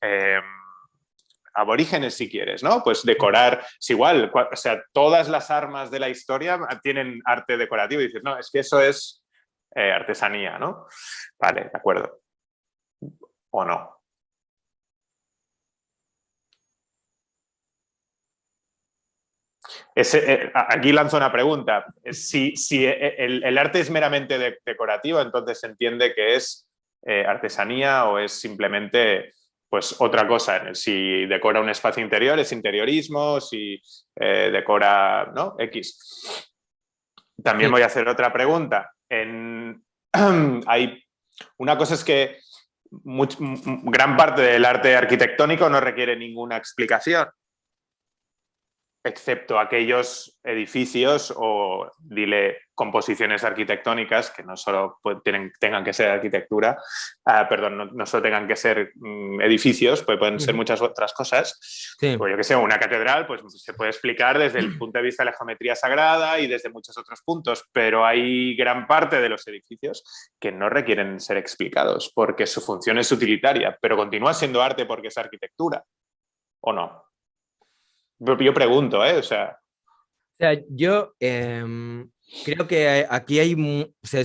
aborígenes, si quieres, ¿no? Pues decorar, es igual, o sea, todas las armas de la historia tienen arte decorativo y dices, no, es que eso es artesanía, ¿no? Vale, de acuerdo. ¿O no? Aquí lanzo una pregunta. Si el arte es meramente decorativo, entonces se entiende que es artesanía o es simplemente pues, otra cosa. Si decora un espacio interior, es interiorismo, si decora, ¿no? X. También voy a hacer otra pregunta. Una cosa es que gran parte del arte arquitectónico no requiere ninguna explicación, excepto aquellos edificios o, dile, composiciones arquitectónicas que no solo tengan que ser arquitectura, perdón, no solo tengan que ser edificios, pueden ser muchas otras cosas. Sí. Pues yo que sé, una catedral pues se puede explicar desde el punto de vista de la geometría sagrada y desde muchos otros puntos, pero hay gran parte de los edificios que no requieren ser explicados porque su función es utilitaria, pero continúa siendo arte porque es arquitectura, ¿o no? Yo pregunto, ¿eh? O sea, yo creo que aquí hay, o sea,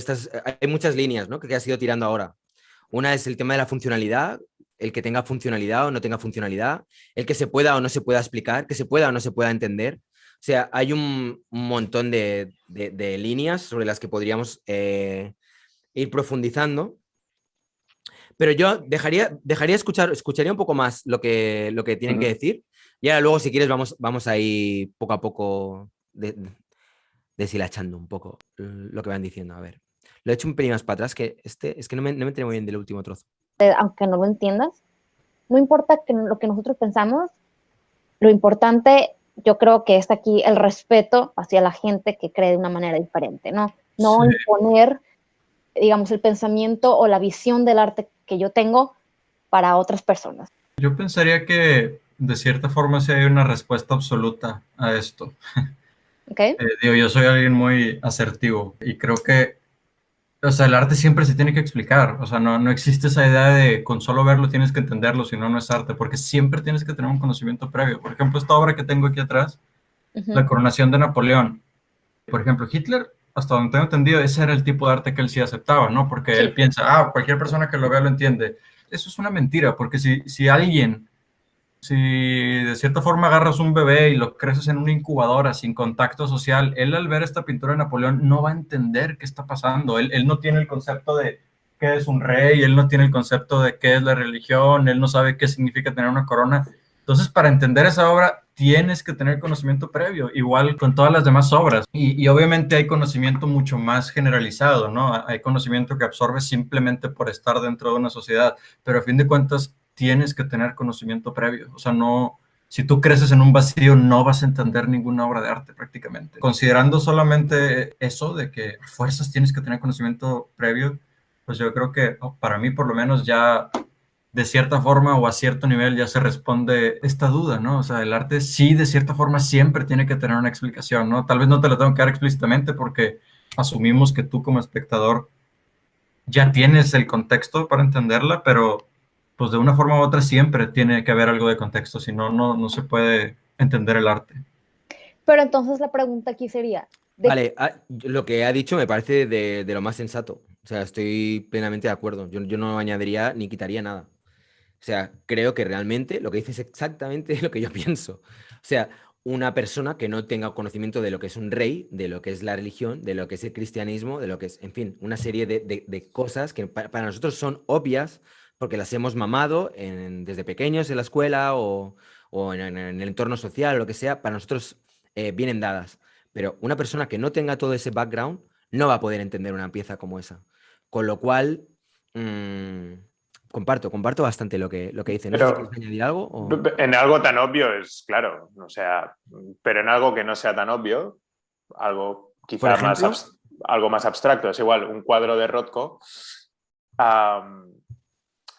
hay muchas líneas, ¿no? Que has ido tirando ahora. Una es el tema de la funcionalidad, el que tenga funcionalidad o no tenga funcionalidad, el que se pueda o no se pueda explicar, que se pueda o no se pueda entender. O sea, hay un montón de líneas sobre las que podríamos ir profundizando. Pero yo escucharía un poco más lo que tienen que decir. Y ahora luego, si quieres, vamos a ir poco a poco deshilachando un poco lo que van diciendo. A ver, lo he hecho un pelín más para atrás, que es que no me enteré muy bien del último trozo. Aunque no lo entiendas, no importa lo que nosotros pensamos, lo importante, yo creo que es aquí el respeto hacia la gente que cree de una manera diferente, ¿no? No sí. Imponer, digamos, el pensamiento o la visión del arte que yo tengo para otras personas. Yo pensaría que de cierta forma sí hay una respuesta absoluta a esto. Okay. Yo soy alguien muy asertivo y creo que, o sea, el arte siempre se tiene que explicar. O sea, no existe esa idea de con solo verlo tienes que entenderlo, si no, no es arte, porque siempre tienes que tener un conocimiento previo. Por ejemplo, esta obra que tengo aquí atrás, La coronación de Napoleón. Por ejemplo, Hitler, hasta donde tengo entendido, ese era el tipo de arte que él sí aceptaba, ¿no? Porque él piensa, cualquier persona que lo vea lo entiende. Eso es una mentira, porque si de cierta forma agarras un bebé y lo creces en una incubadora sin contacto social, él al ver esta pintura de Napoleón no va a entender qué está pasando. Él no tiene el concepto de qué es un rey, él no tiene el concepto de qué es la religión, él no sabe qué significa tener una corona. Entonces, para entender esa obra, tienes que tener conocimiento previo, igual con todas las demás obras. Y obviamente hay conocimiento mucho más generalizado, ¿no? Hay conocimiento que absorbes simplemente por estar dentro de una sociedad, pero a fin de cuentas tienes que tener conocimiento previo. O sea, no, si tú creces en un vacío, no vas a entender ninguna obra de arte prácticamente. Considerando solamente eso de que a fuerzas tienes que tener conocimiento previo, pues yo creo que para mí por lo menos ya de cierta forma o a cierto nivel ya se responde esta duda, ¿no? O sea, el arte sí, de cierta forma, siempre tiene que tener una explicación, ¿no? Tal vez no te la tengo que dar explícitamente porque asumimos que tú como espectador ya tienes el contexto para entenderla, pero pues de una forma u otra siempre tiene que haber algo de contexto, si no, no se puede entender el arte. Pero entonces la pregunta aquí sería, Vale, lo que ha dicho me parece de lo más sensato. O sea, estoy plenamente de acuerdo. Yo no añadiría ni quitaría nada. O sea, creo que realmente lo que dices es exactamente lo que yo pienso. O sea, una persona que no tenga conocimiento de lo que es un rey, de lo que es la religión, de lo que es el cristianismo, de lo que es, en fin, una serie de cosas que para nosotros son obvias porque las hemos mamado desde pequeños en la escuela o en el entorno social o lo que sea, para nosotros vienen dadas. Pero una persona que no tenga todo ese background no va a poder entender una pieza como esa. Con lo cual, comparto bastante lo que dice. No sé si quieres Pero añadir algo o... en algo tan obvio es claro, o sea, pero en algo que no sea tan obvio, algo Por quizá ejemplo, algo más abstracto, es igual, un cuadro de Rothko,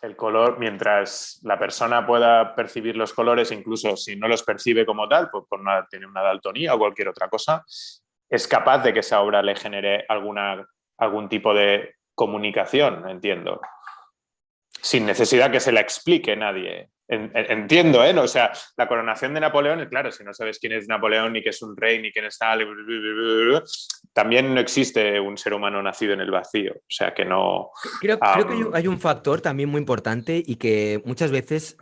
el color, mientras la persona pueda percibir los colores, incluso si no los percibe como tal, pues tiene una daltonía o cualquier otra cosa, es capaz de que esa obra le genere algún tipo de comunicación, entiendo. Sin necesidad que se la explique nadie. Entiendo, ¿eh? O sea, la coronación de Napoleón, claro, si no sabes quién es Napoleón, ni que es un rey, ni quién es tal, también no existe un ser humano nacido en el vacío. O sea, que no... creo que hay un factor también muy importante y que muchas veces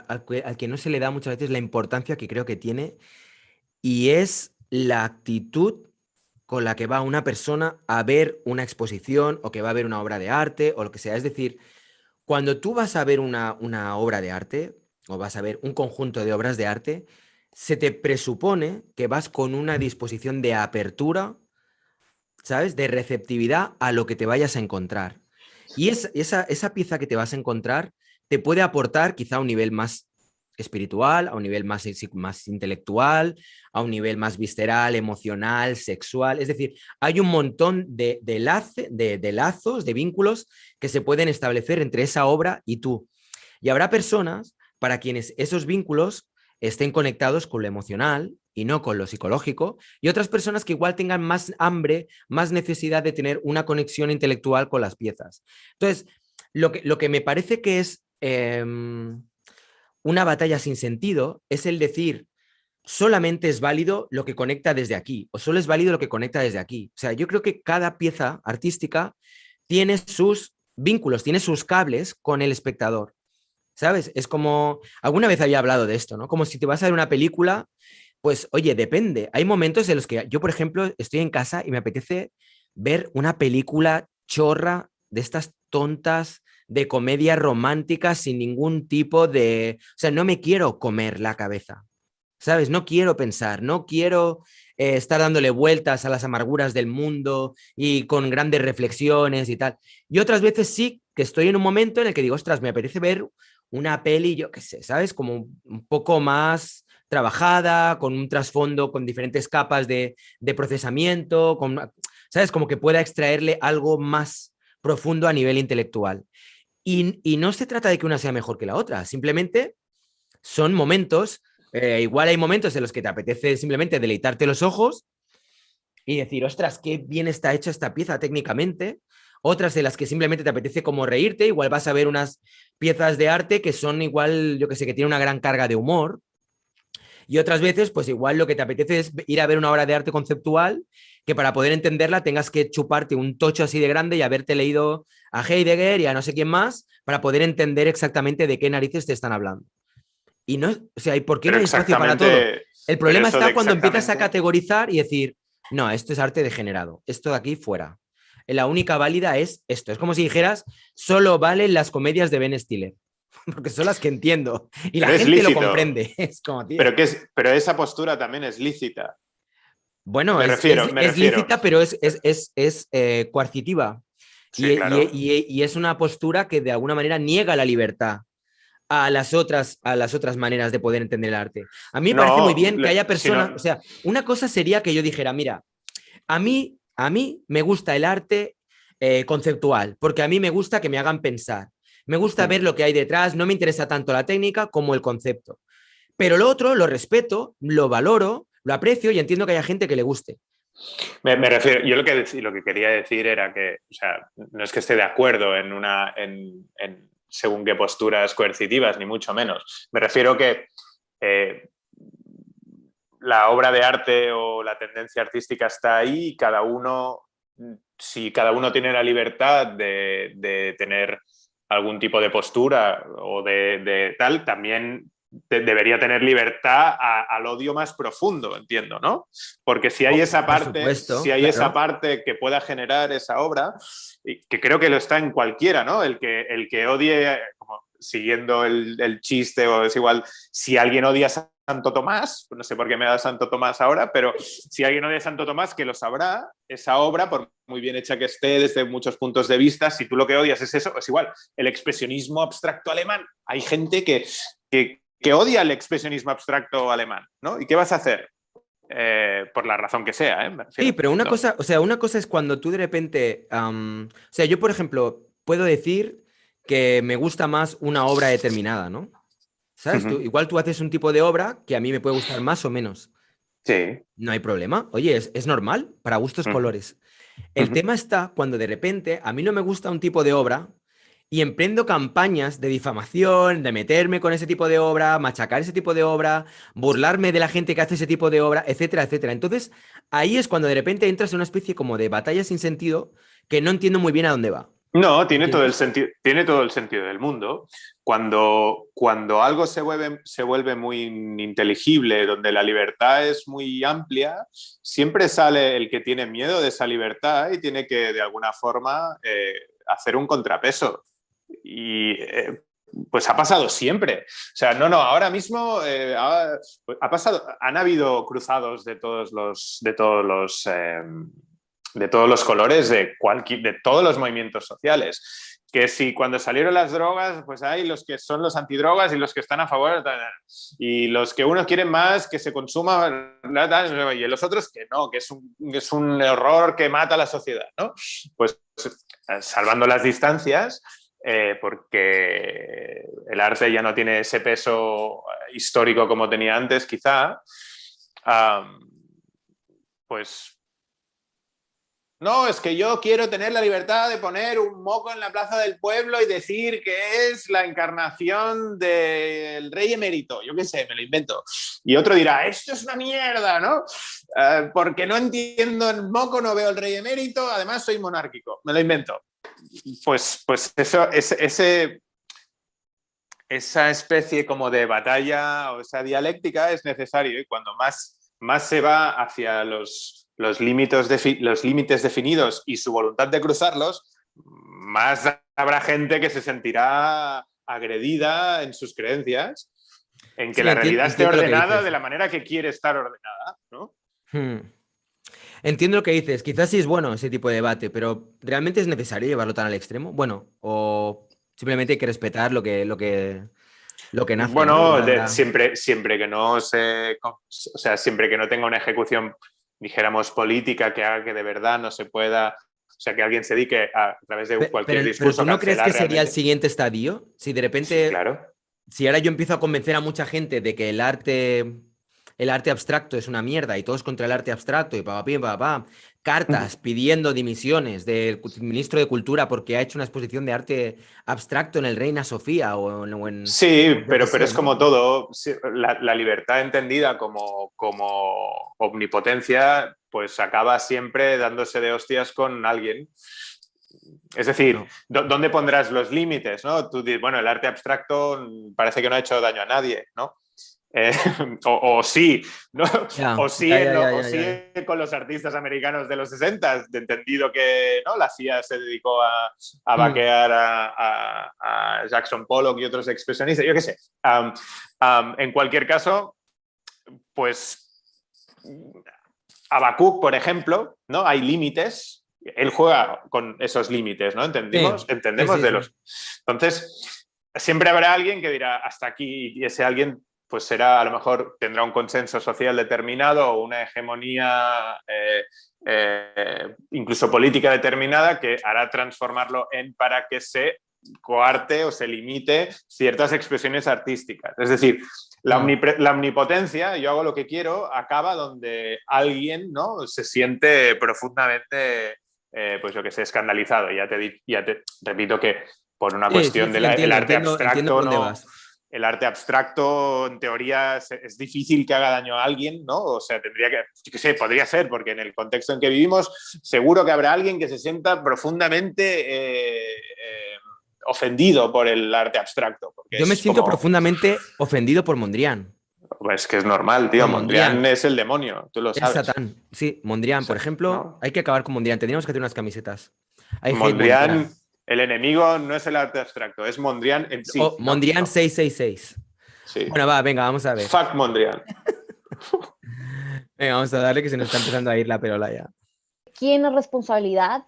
al que no se le da muchas veces la importancia que creo que tiene, y es la actitud con la que va una persona a ver una exposición o que va a ver una obra de arte o lo que sea. Es decir, cuando tú vas a ver una obra de arte o vas a ver un conjunto de obras de arte, se te presupone que vas con una disposición de apertura, ¿sabes? De receptividad a lo que te vayas a encontrar. Y esa pieza que te vas a encontrar te puede aportar quizá a un nivel más espiritual, a un nivel más intelectual, a un nivel más visceral, emocional, sexual. Es decir, hay un montón de lazos, de vínculos que se pueden establecer entre esa obra y tú. Y habrá personas para quienes esos vínculos estén conectados con lo emocional y no con lo psicológico, y otras personas que igual tengan más hambre, más necesidad de tener una conexión intelectual con las piezas. Entonces, lo que me parece que es una batalla sin sentido es el decir, solamente es válido lo que conecta desde aquí, o solo es válido lo que conecta desde aquí. O sea, yo creo que cada pieza artística tiene sus vínculos, tiene sus cables con el espectador. ¿Sabes? Es como, alguna vez había hablado de esto, ¿no? Como si te vas a ver una película, pues oye, depende. Hay momentos en los que yo, por ejemplo, estoy en casa y me apetece ver una película chorra de estas tontas de comedia romántica sin ningún tipo de... O sea, no me quiero comer la cabeza, ¿sabes? No quiero pensar, no quiero estar dándole vueltas a las amarguras del mundo y con grandes reflexiones y tal. Y otras veces sí que estoy en un momento en el que digo, ostras, me apetece ver una peli, yo qué sé, ¿sabes? Como un poco más trabajada, con un trasfondo, con diferentes capas de procesamiento, ¿sabes? Como que pueda extraerle algo más profundo a nivel intelectual. Y no se trata de que una sea mejor que la otra, simplemente son momentos, igual hay momentos en los que te apetece simplemente deleitarte los ojos y decir, ostras, qué bien está hecha esta pieza técnicamente. Otras de las que simplemente te apetece como reírte, igual vas a ver unas piezas de arte que son igual, yo que sé, que tienen una gran carga de humor. Y otras veces, pues igual lo que te apetece es ir a ver una obra de arte conceptual que para poder entenderla tengas que chuparte un tocho así de grande y haberte leído a Heidegger y a no sé quién más para poder entender exactamente de qué narices te están hablando. Y no, o sea, ¿y por qué no Pero hay espacio para todo? exactamente, El pero problema eso de está cuando empiezas a exactamente... categorizar y decir, no, esto es arte degenerado, esto de aquí fuera. La única válida es esto. Es como si dijeras, solo valen las comedias de Ben Stiller, porque son las que entiendo y la Pero es gente lo lícito, comprende. Es como, tío. pero esa postura también es lícita. Bueno, Me es refiero. lícita, pero es coercitiva. Sí, claro. Y es una postura que de alguna manera niega la libertad a las otras maneras de poder entender el arte. A mí me parece muy No, bien que haya personas, o sino, sea, una cosa sería que yo dijera, mira, a mí me gusta el arte conceptual, porque a mí me gusta que me hagan pensar. Me gusta ver lo que hay detrás, no me interesa tanto la técnica como el concepto. Pero lo otro lo respeto, lo valoro, lo aprecio y entiendo que haya gente que le guste. Me refiero, yo lo que quería decir era que, o sea, no es que esté de acuerdo en según qué posturas coercitivas, ni mucho menos. Me refiero que la obra de arte o la tendencia artística está ahí y cada uno, si cada uno tiene la libertad de tener algún tipo de postura o de tal, también debería tener libertad al odio más profundo, entiendo, ¿no? Porque si hay esa parte, supuesto, si hay claro. esa parte que pueda generar esa obra, y que creo que lo está en cualquiera, ¿no? El que odie, como siguiendo el chiste, o es igual, si alguien odia a Santo Tomás, no sé por qué me da Santo Tomás ahora, pero si alguien odia a Santo Tomás, que lo sabrá, esa obra, por muy bien hecha que esté desde muchos puntos de vista, si tú lo que odias es eso, es igual, el expresionismo abstracto alemán. Hay gente que odia el expresionismo abstracto alemán, ¿no? ¿Y qué vas a hacer? Por la razón que sea, ¿eh? Sí, pero una cosa, o sea, una cosa es cuando tú de repente, o sea, yo por ejemplo puedo decir que me gusta más una obra determinada, ¿no? ¿Sabes? Igual tú haces un tipo de obra que a mí me puede gustar más o menos. Sí. No hay problema. Oye, es normal, para gustos colores. El tema está cuando de repente a mí no me gusta un tipo de obra y emprendo campañas de difamación, de meterme con ese tipo de obra, machacar ese tipo de obra, burlarme de la gente que hace ese tipo de obra, etcétera, etcétera. Entonces, ahí es cuando de repente entras en una especie como de batalla sin sentido que no entiendo muy bien a dónde va. No, tiene todo el ¿Entiendes? sentido del mundo. Cuando algo se vuelve muy ininteligible, donde la libertad es muy amplia, siempre sale el que tiene miedo de esa libertad y tiene que, de alguna forma, hacer un contrapeso. Y pues ha pasado siempre. O sea, no, ahora mismo ha pasado, han habido cruzados de todos los colores, de todos los movimientos sociales. Que si cuando salieron las drogas, pues hay los que son los antidrogas y los que están a favor, y los que unos quieren más que se consuma, y los otros que no, que es un error que mata a la sociedad, ¿no? Pues salvando las distancias, porque el arte ya no tiene ese peso histórico como tenía antes, quizá, pues no, es que yo quiero tener la libertad de poner un moco en la plaza del pueblo y decir que es la encarnación del rey emérito. Yo qué sé, me lo invento. Y otro dirá, esto es una mierda, ¿no? Porque no entiendo el moco, no veo el rey emérito, además soy monárquico. Me lo invento. Pues eso, esa especie como de batalla o esa dialéctica es necesario, y cuando más se va hacia los límites definidos y su voluntad de cruzarlos, más habrá gente que se sentirá agredida en sus creencias, en que Sí, la realidad esté ordenada de la manera que quiere estar ordenada, ¿no? Entiendo lo que dices. Quizás sí es bueno ese tipo de debate, pero ¿realmente es necesario llevarlo tan al extremo? Bueno, o simplemente hay que respetar lo que nazca, ¿no? Bueno, siempre que no siempre que no tenga una ejecución, dijéramos, política que haga que de verdad no se pueda, o sea, que alguien se dedique a través de cualquier Pero discurso ¿tú no crees que cancelar sería el realmente. siguiente estadio? Si de Sí, repente, claro. si ahora yo empiezo a convencer a mucha gente de que el arte abstracto es una mierda y todos contra el arte abstracto y cartas pidiendo dimisiones del ministro de Cultura porque ha hecho una exposición de arte abstracto en el Reina Sofía Sí, yo qué pero sé, es ¿no? como todo. Sí, la libertad entendida como omnipotencia, pues acaba siempre dándose de hostias con alguien. Es decir, No. ¿dónde pondrás los límites? ¿No? Tú dices, bueno, el arte abstracto parece que no ha hecho daño a nadie, ¿no? Eh, o sí, ¿no? Ya, O sí, ya. con los artistas americanos de los 60, de entendido que, ¿no?, la CIA se dedicó a vaquear a Jackson Pollock y otros expresionistas, yo qué sé. En cualquier caso, pues Habacuc, por ejemplo, ¿no? Hay límites. Él juega con esos límites, ¿no? Sí, Entendemos de sí. los. Entonces, siempre habrá alguien que dirá hasta aquí, y ese alguien, pues será, a lo mejor tendrá un consenso social determinado o una hegemonía incluso política determinada que hará transformarlo para que se coarte o se limite ciertas expresiones artísticas. Es decir, la omnipotencia, yo hago lo que quiero, acaba donde alguien, ¿no?, se siente profundamente, pues yo que sé, escandalizado. Ya te repito que por una cuestión del arte abstracto, entiendo por dónde ¿no? vas. El arte abstracto, en teoría, es difícil que haga daño a alguien, ¿no? O sea, tendría que, yo qué sé, podría ser, porque en el contexto en que vivimos, seguro que habrá alguien que se sienta profundamente ofendido por el arte abstracto. Yo me siento profundamente ofendido por Mondrian. Pues que es normal, tío. Mondrian es el demonio, tú lo sabes. Es Satán. Sí, Mondrian, por ejemplo, ¿no? Hay que acabar con Mondrian. Tendríamos que hacer unas camisetas. Mondrian, el enemigo no es el arte abstracto, es Mondrian en sí. Mondrian 666. Sí. Bueno, va, venga, vamos a ver. Fuck Mondrian. Venga, vamos a darle que se nos está empezando a ir la perola ya. ¿Quién es responsabilidad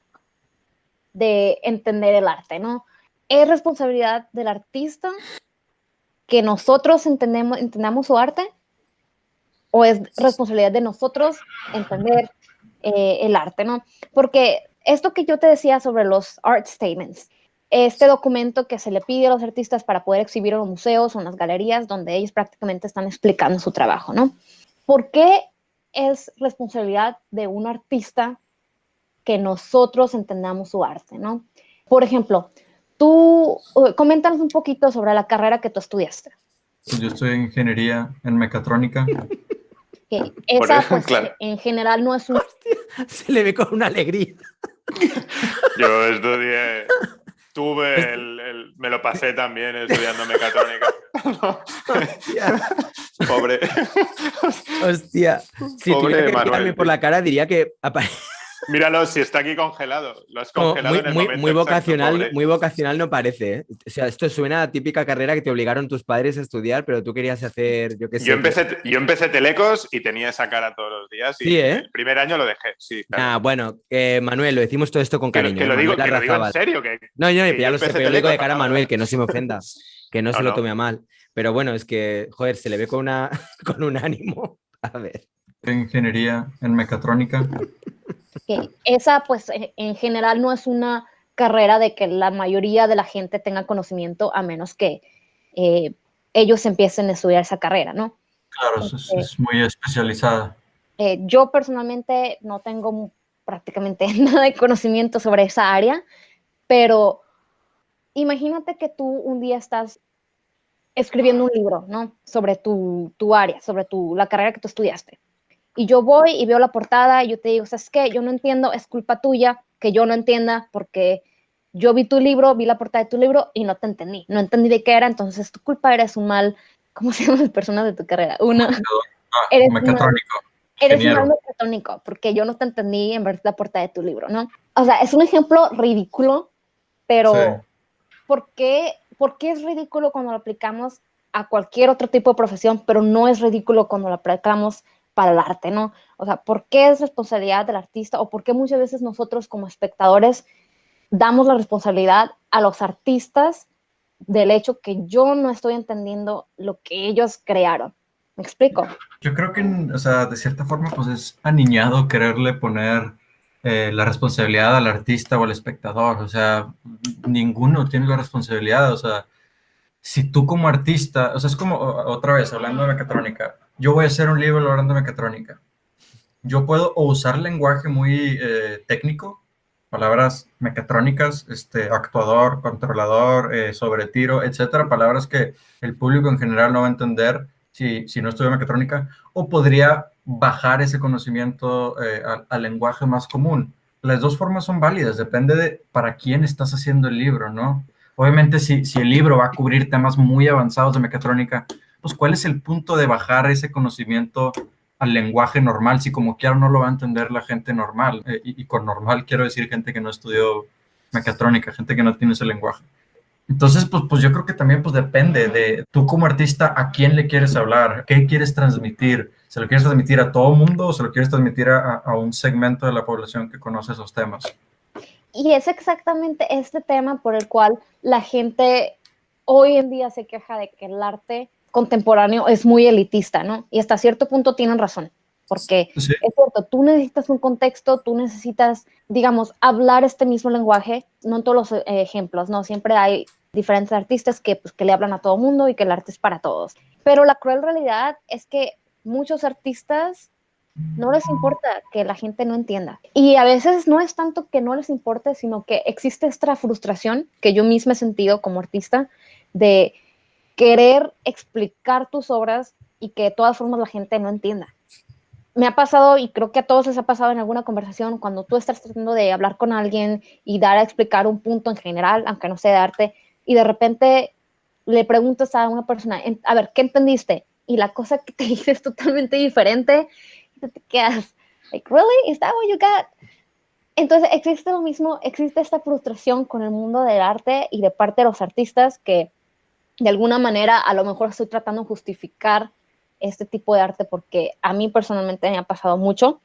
de entender el arte, no? ¿Es responsabilidad del artista que nosotros entendamos su arte? ¿O es responsabilidad de nosotros entender el arte, no? Porque esto que yo te decía sobre los art statements, este documento que se le pide a los artistas para poder exhibir en los museos o en las galerías, donde ellos prácticamente están explicando su trabajo, ¿no? ¿Por qué es responsabilidad de un artista que nosotros entendamos su arte, ¿no? Por ejemplo, tú, coméntanos un poquito sobre la carrera que tú estudiaste. Pues yo estoy en ingeniería en mecatrónica. Okay. Esa, pues, claro, en general no es un... Hostia, se le ve con una alegría. Yo estudié... me lo pasé también estudiando mecatrónica. Pobre. Hostia. Si tuviera que mirarme por la cara, diría que... Míralo, si está aquí congelado. Lo has congelado en el momento muy vocacional, exacto, muy vocacional no parece, ¿eh? O sea, esto suena a típica carrera que te obligaron tus padres a estudiar, pero tú querías hacer, yo qué sé. Yo empecé telecos y tenía esa cara todos los días. Y sí, ¿eh? El primer año lo dejé, sí. Claro. Bueno, Manuel, lo decimos todo esto con cariño. Que lo digo en serio. No, ya lo sé, pero yo lo digo de cara a Manuel, que no se me ofenda, que no se lo tome a mal. Pero bueno, es que, joder, se le ve con un ánimo. A ver. Ingeniería en mecatrónica. Okay. Esa, pues, en general no es una carrera de que la mayoría de la gente tenga conocimiento, a menos que ellos empiecen a estudiar esa carrera, ¿no? Claro, es muy especializada. Yo personalmente no tengo prácticamente nada de conocimiento sobre esa área, pero imagínate que tú un día estás escribiendo un libro, ¿no? Sobre tu área, sobre la carrera que tú estudiaste. Y yo voy y veo la portada y yo te digo, ¿sabes qué? Yo no entiendo, es culpa tuya que yo no entienda porque yo vi tu libro, vi la portada de tu libro y no te entendí. No entendí de qué era, entonces tu culpa, eres un mal... ¿Cómo se llaman las personas de tu carrera? Eres mecatrónico. Eres un mal mecatrónico porque yo no te entendí en ver la portada de tu libro, ¿no? O sea, es un ejemplo ridículo, pero sí. ¿Por qué es ridículo cuando lo aplicamos a cualquier otro tipo de profesión, pero no es ridículo cuando lo aplicamos para el arte, ¿no? O sea, ¿por qué es responsabilidad del artista o por qué muchas veces nosotros como espectadores damos la responsabilidad a los artistas del hecho que yo no estoy entendiendo lo que ellos crearon? ¿Me explico? Yo creo que, o sea, de cierta forma, pues es aniñado quererle poner la responsabilidad al artista o al espectador. O sea, ninguno tiene la responsabilidad. O sea, si tú como artista, o sea, es como, otra vez, hablando de mecatrónica, yo voy a hacer un libro hablando de mecatrónica. Yo puedo o usar lenguaje muy técnico, palabras mecatrónicas, actuador, controlador, sobretiro, etcétera, palabras que el público en general no va a entender si no estudia mecatrónica, o podría bajar ese conocimiento al lenguaje más común. Las dos formas son válidas, depende de para quién estás haciendo el libro, ¿no? Obviamente, si el libro va a cubrir temas muy avanzados de mecatrónica, pues ¿cuál es el punto de bajar ese conocimiento al lenguaje normal, si como quiera no lo va a entender la gente normal? Y con normal quiero decir gente que no estudió mecatrónica, gente que no tiene ese lenguaje. Entonces, pues yo creo que también pues depende de tú como artista a quién le quieres hablar, qué quieres transmitir. ¿Se lo quieres transmitir a todo mundo o se lo quieres transmitir a un segmento de la población que conoce esos temas? Y es exactamente este tema por el cual la gente hoy en día se queja de que el arte contemporáneo es muy elitista, ¿no? Y hasta cierto punto tienen razón. porque Sí. es cierto, tú necesitas un contexto, tú necesitas, digamos, hablar este mismo lenguaje, no en todos los ejemplos, ¿no? Siempre hay diferentes artistas pues, que le hablan a todo mundo y que el arte es para todos. Pero la cruel realidad es que muchos artistas no les importa que la gente no entienda. Y a veces no es tanto que no les importe, sino que existe esta frustración que yo misma he sentido como artista de querer explicar tus obras y que de todas formas la gente no entienda. Me ha pasado, y creo que a todos les ha pasado en alguna conversación, cuando tú estás tratando de hablar con alguien y dar a explicar un punto en general, aunque no sea de arte, y de repente le preguntas a una persona, a ver, ¿qué entendiste? Y la cosa que te dice es totalmente diferente, y tú te quedas, like, really? Is that what you got? Entonces existe lo mismo, existe esta frustración con el mundo del arte y de parte de los artistas que de alguna manera a lo mejor estoy tratando de justificar este tipo de arte porque a mí personalmente me ha pasado mucho,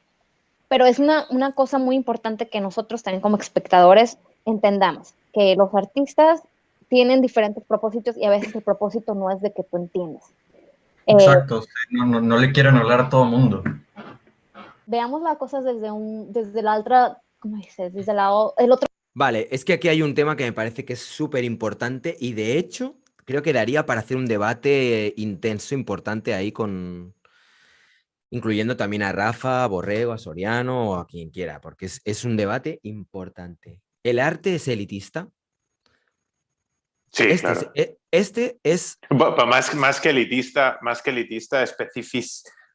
pero es una cosa muy importante que nosotros también como espectadores entendamos, que los artistas tienen diferentes propósitos y a veces el propósito no es de que tú entiendas. Exacto, sí, no le quieren hablar a todo el mundo. Veamos las cosas desde la otra, ¿cómo dices? Desde el otro. Vale, es que aquí hay un tema que me parece que es súper importante y de hecho creo que daría para hacer un debate intenso, importante ahí incluyendo también a Rafa, a Borrego, a Soriano o a quien quiera, porque es un debate importante. ¿El arte es elitista? Sí, Este claro. es Más que elitista, o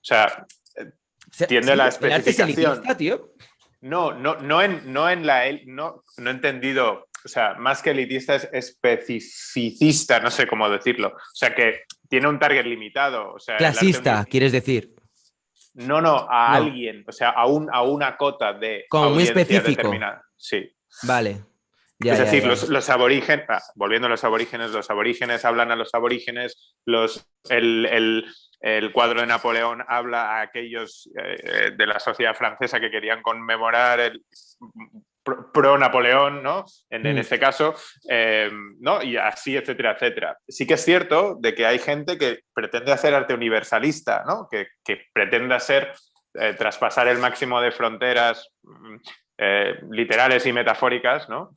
sea, tiende a sí, la el arte es especificación. elitista, tío. No he entendido, o sea, más que elitista es especificista, no sé cómo decirlo. O sea, que tiene un target limitado. O sea, Clasista, quieres decir. No, a No, alguien, o sea, a una cota de como muy audiencia específico. determinada. Sí. Vale. Es Ya. decir, los aborígenes, volviendo a los aborígenes hablan a los aborígenes, el cuadro de Napoleón habla a aquellos de la sociedad francesa que querían conmemorar el pro-Napoleón, ¿no? En este caso, ¿no? Y así, etcétera, etcétera. Sí que es cierto de que hay gente que pretende hacer arte universalista, ¿no? Que pretende traspasar el máximo de fronteras literales y metafóricas, ¿no?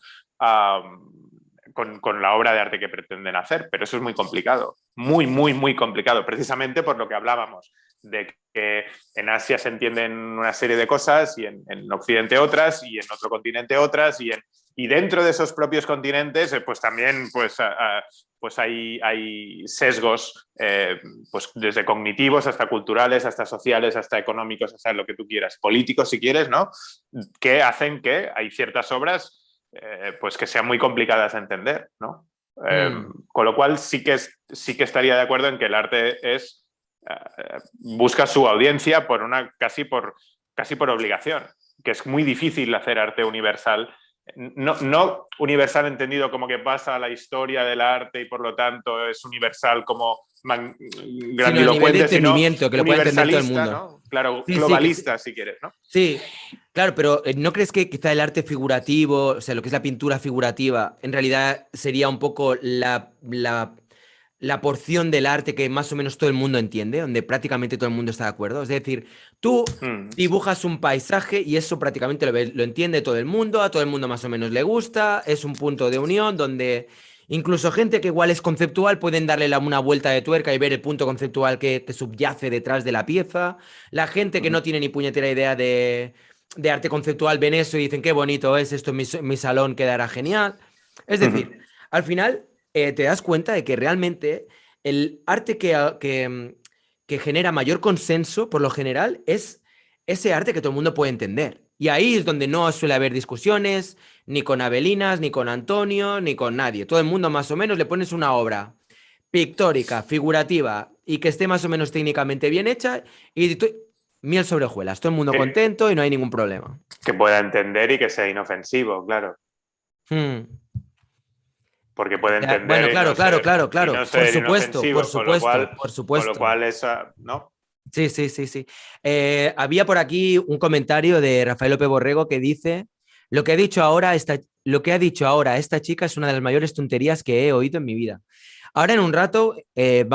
Con la obra de arte que pretenden hacer, pero eso es muy complicado, muy complicado, precisamente por lo que hablábamos, de que en Asia se entienden una serie de cosas y en Occidente otras y en otro continente otras y dentro de esos propios continentes pues también pues hay sesgos pues desde cognitivos hasta culturales, hasta sociales, hasta económicos, hasta lo que tú quieras, políticos si quieres, ¿no? Que hacen que hay ciertas obras pues que sean muy complicadas de entender, ¿no? Con lo cual sí que estaría de acuerdo en que el arte busca su audiencia casi por obligación, que es muy difícil hacer arte universal. No universal entendido como que pasa a la historia del arte y por lo tanto es universal como Sino a nivel de grandilocuente, sino entendimiento, que lo pueda entender todo el universalista, mundo. ¿no? Claro, Sí, globalista si quieres, ¿no? sí, claro, pero ¿no crees que quizá el arte figurativo, o sea, lo que es la pintura figurativa, en realidad sería un poco la porción del arte que más o menos todo el mundo entiende, donde prácticamente todo el mundo está de acuerdo? Es decir, tú dibujas un paisaje y eso prácticamente lo entiende todo el mundo, a todo el mundo más o menos le gusta, es un punto de unión donde incluso gente que igual es conceptual pueden darle una vuelta de tuerca y ver el punto conceptual que subyace detrás de la pieza. La gente que no tiene ni puñetera idea de arte conceptual ven eso y dicen qué bonito es esto en mi salón, quedará genial. Es decir, al final te das cuenta de que realmente el arte que genera mayor consenso, por lo general, es ese arte que todo el mundo puede entender. Y ahí es donde no suele haber discusiones, ni con Abelinas, ni con Antonio, ni con nadie. Todo el mundo más o menos le pones una obra pictórica, figurativa y que esté más o menos técnicamente bien hecha y miel sobre hojuelas. Todo el mundo contento y no hay ningún problema. Que pueda entender y que sea inofensivo, claro. Porque puede entender. Bueno, claro, claro. No ser inofensivo, por supuesto. Con lo cual esa, ¿no? Sí. Había por aquí un comentario de Rafael López Borrego que dice: lo que ha dicho ahora esta chica es una de las mayores tonterías que he oído en mi vida. Ahora en un rato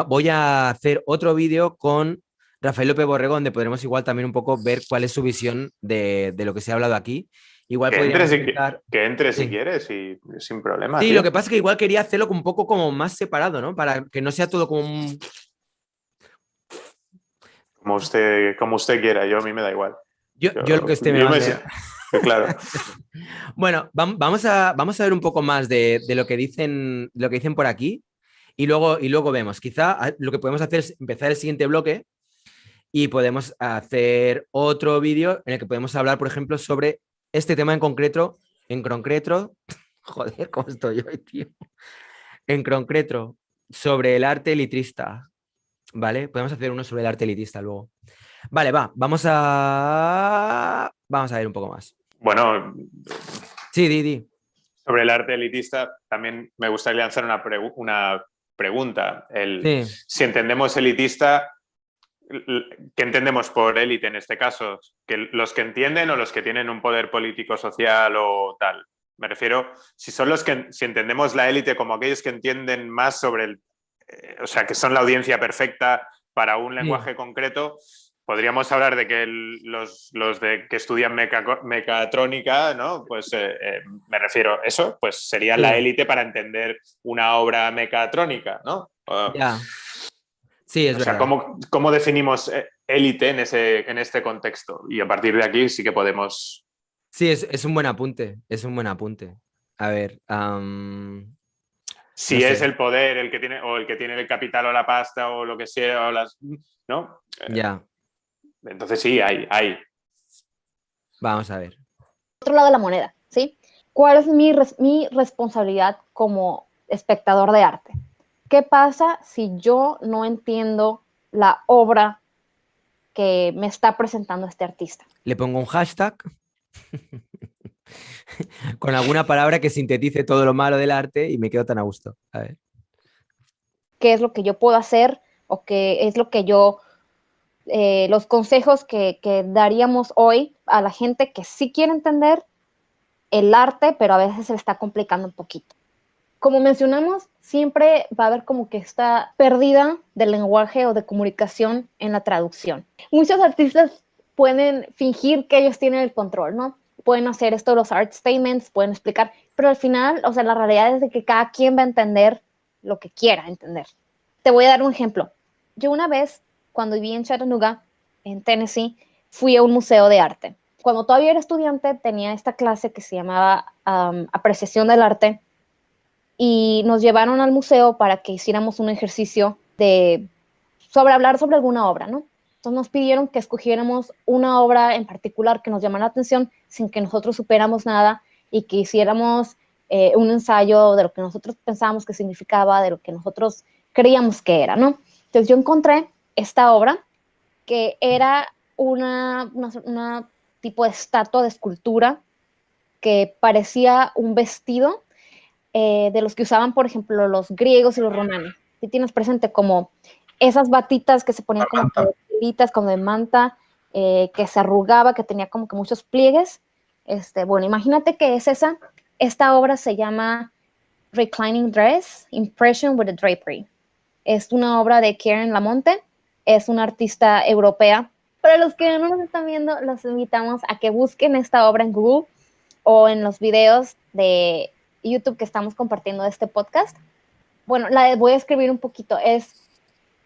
voy a hacer otro vídeo con Rafael López Borrego, donde podremos igual también un poco ver cuál es su visión de lo que se ha hablado aquí. Igual Que podríamos entre, empezar... que entre si Sí. quieres y sin problema, Sí, tío. lo que pasa es que igual quería hacerlo como un poco como más separado, ¿no? Para que no sea todo como un... Como usted quiera, yo a mí me da igual. Yo lo que esté me Yo me mande. claro. Bueno, vamos a ver un poco más de lo que dicen por aquí y luego vemos. Quizá lo que podemos hacer es empezar el siguiente bloque y podemos hacer otro vídeo en el que podemos hablar, por ejemplo, sobre este tema en concreto, joder, ¿cómo estoy hoy, tío? En concreto, sobre el arte litrista, ¿vale? Podemos hacer uno sobre el arte elitista luego. Vale, vamos a ver un poco más. Bueno, Sí, Didi. sobre el arte elitista también me gustaría lanzar una pregunta. Sí. Si entendemos elitista, ¿qué entendemos por élite en este caso? ¿Que los que entienden o los que tienen un poder político, social o tal? Me refiero, si entendemos la élite como aquellos que entienden más sobre o sea, que son la audiencia perfecta para un lenguaje concreto, podríamos hablar de que los que estudian mecatrónica, ¿no? Pues me refiero, eso, pues sería la élite para entender una obra mecatrónica, ¿no? Ya. Sí, es O sea, verdad. ¿cómo definimos élite en este contexto? Y a partir de aquí sí que podemos... Sí, es un buen apunte. Es un buen apunte. A ver, Si no es sé. el poder el que tiene, o el que tiene el capital o la pasta o lo que sea, ¿no? Ya, Entonces sí, hay. vamos a ver. Otro lado de la moneda, ¿sí? ¿Cuál es mi responsabilidad como espectador de arte? ¿Qué pasa si yo no entiendo la obra que me está presentando este artista? Le pongo un hashtag con alguna palabra que sintetice todo lo malo del arte y me quedo tan a gusto. A ver. ¿Qué es lo que yo puedo hacer o qué es lo que los consejos que daríamos hoy a la gente que sí quiere entender el arte, pero a veces se le está complicando un poquito? Como mencionamos, siempre va a haber como que esta pérdida del lenguaje o de comunicación en la traducción. Muchos artistas pueden fingir que ellos tienen el control, ¿no? Pueden hacer esto, los art statements, pueden explicar, pero al final, o sea, la realidad es de que cada quien va a entender lo que quiera entender. Te voy a dar un ejemplo. Yo una vez, cuando viví en Chattanooga, en Tennessee, fui a un museo de arte. Cuando todavía era estudiante, tenía esta clase que se llamaba Apreciación del Arte, y nos llevaron al museo para que hiciéramos un ejercicio hablar sobre alguna obra, ¿no? Entonces nos pidieron que escogiéramos una obra en particular que nos llamara la atención sin que nosotros supiéramos nada y que hiciéramos un ensayo de lo que nosotros pensábamos que significaba, de lo que nosotros creíamos que era, ¿no? Entonces yo encontré esta obra que era una tipo de estatua de escultura que parecía un vestido de los que usaban, por ejemplo, los griegos y los romanos. Si tienes presente como esas batitas que se ponían como tiritas, como de manta, que se arrugaba, que tenía como que muchos pliegues. Bueno, imagínate que es esa. Esta obra se llama Reclining Dress, Impression with a Drapery. Es una obra de Karen Lamonte, es una artista europea. Para los que no nos están viendo, los invitamos a que busquen esta obra en Google o en los videos de YouTube que estamos compartiendo de este podcast. Bueno, la voy a escribir un poquito.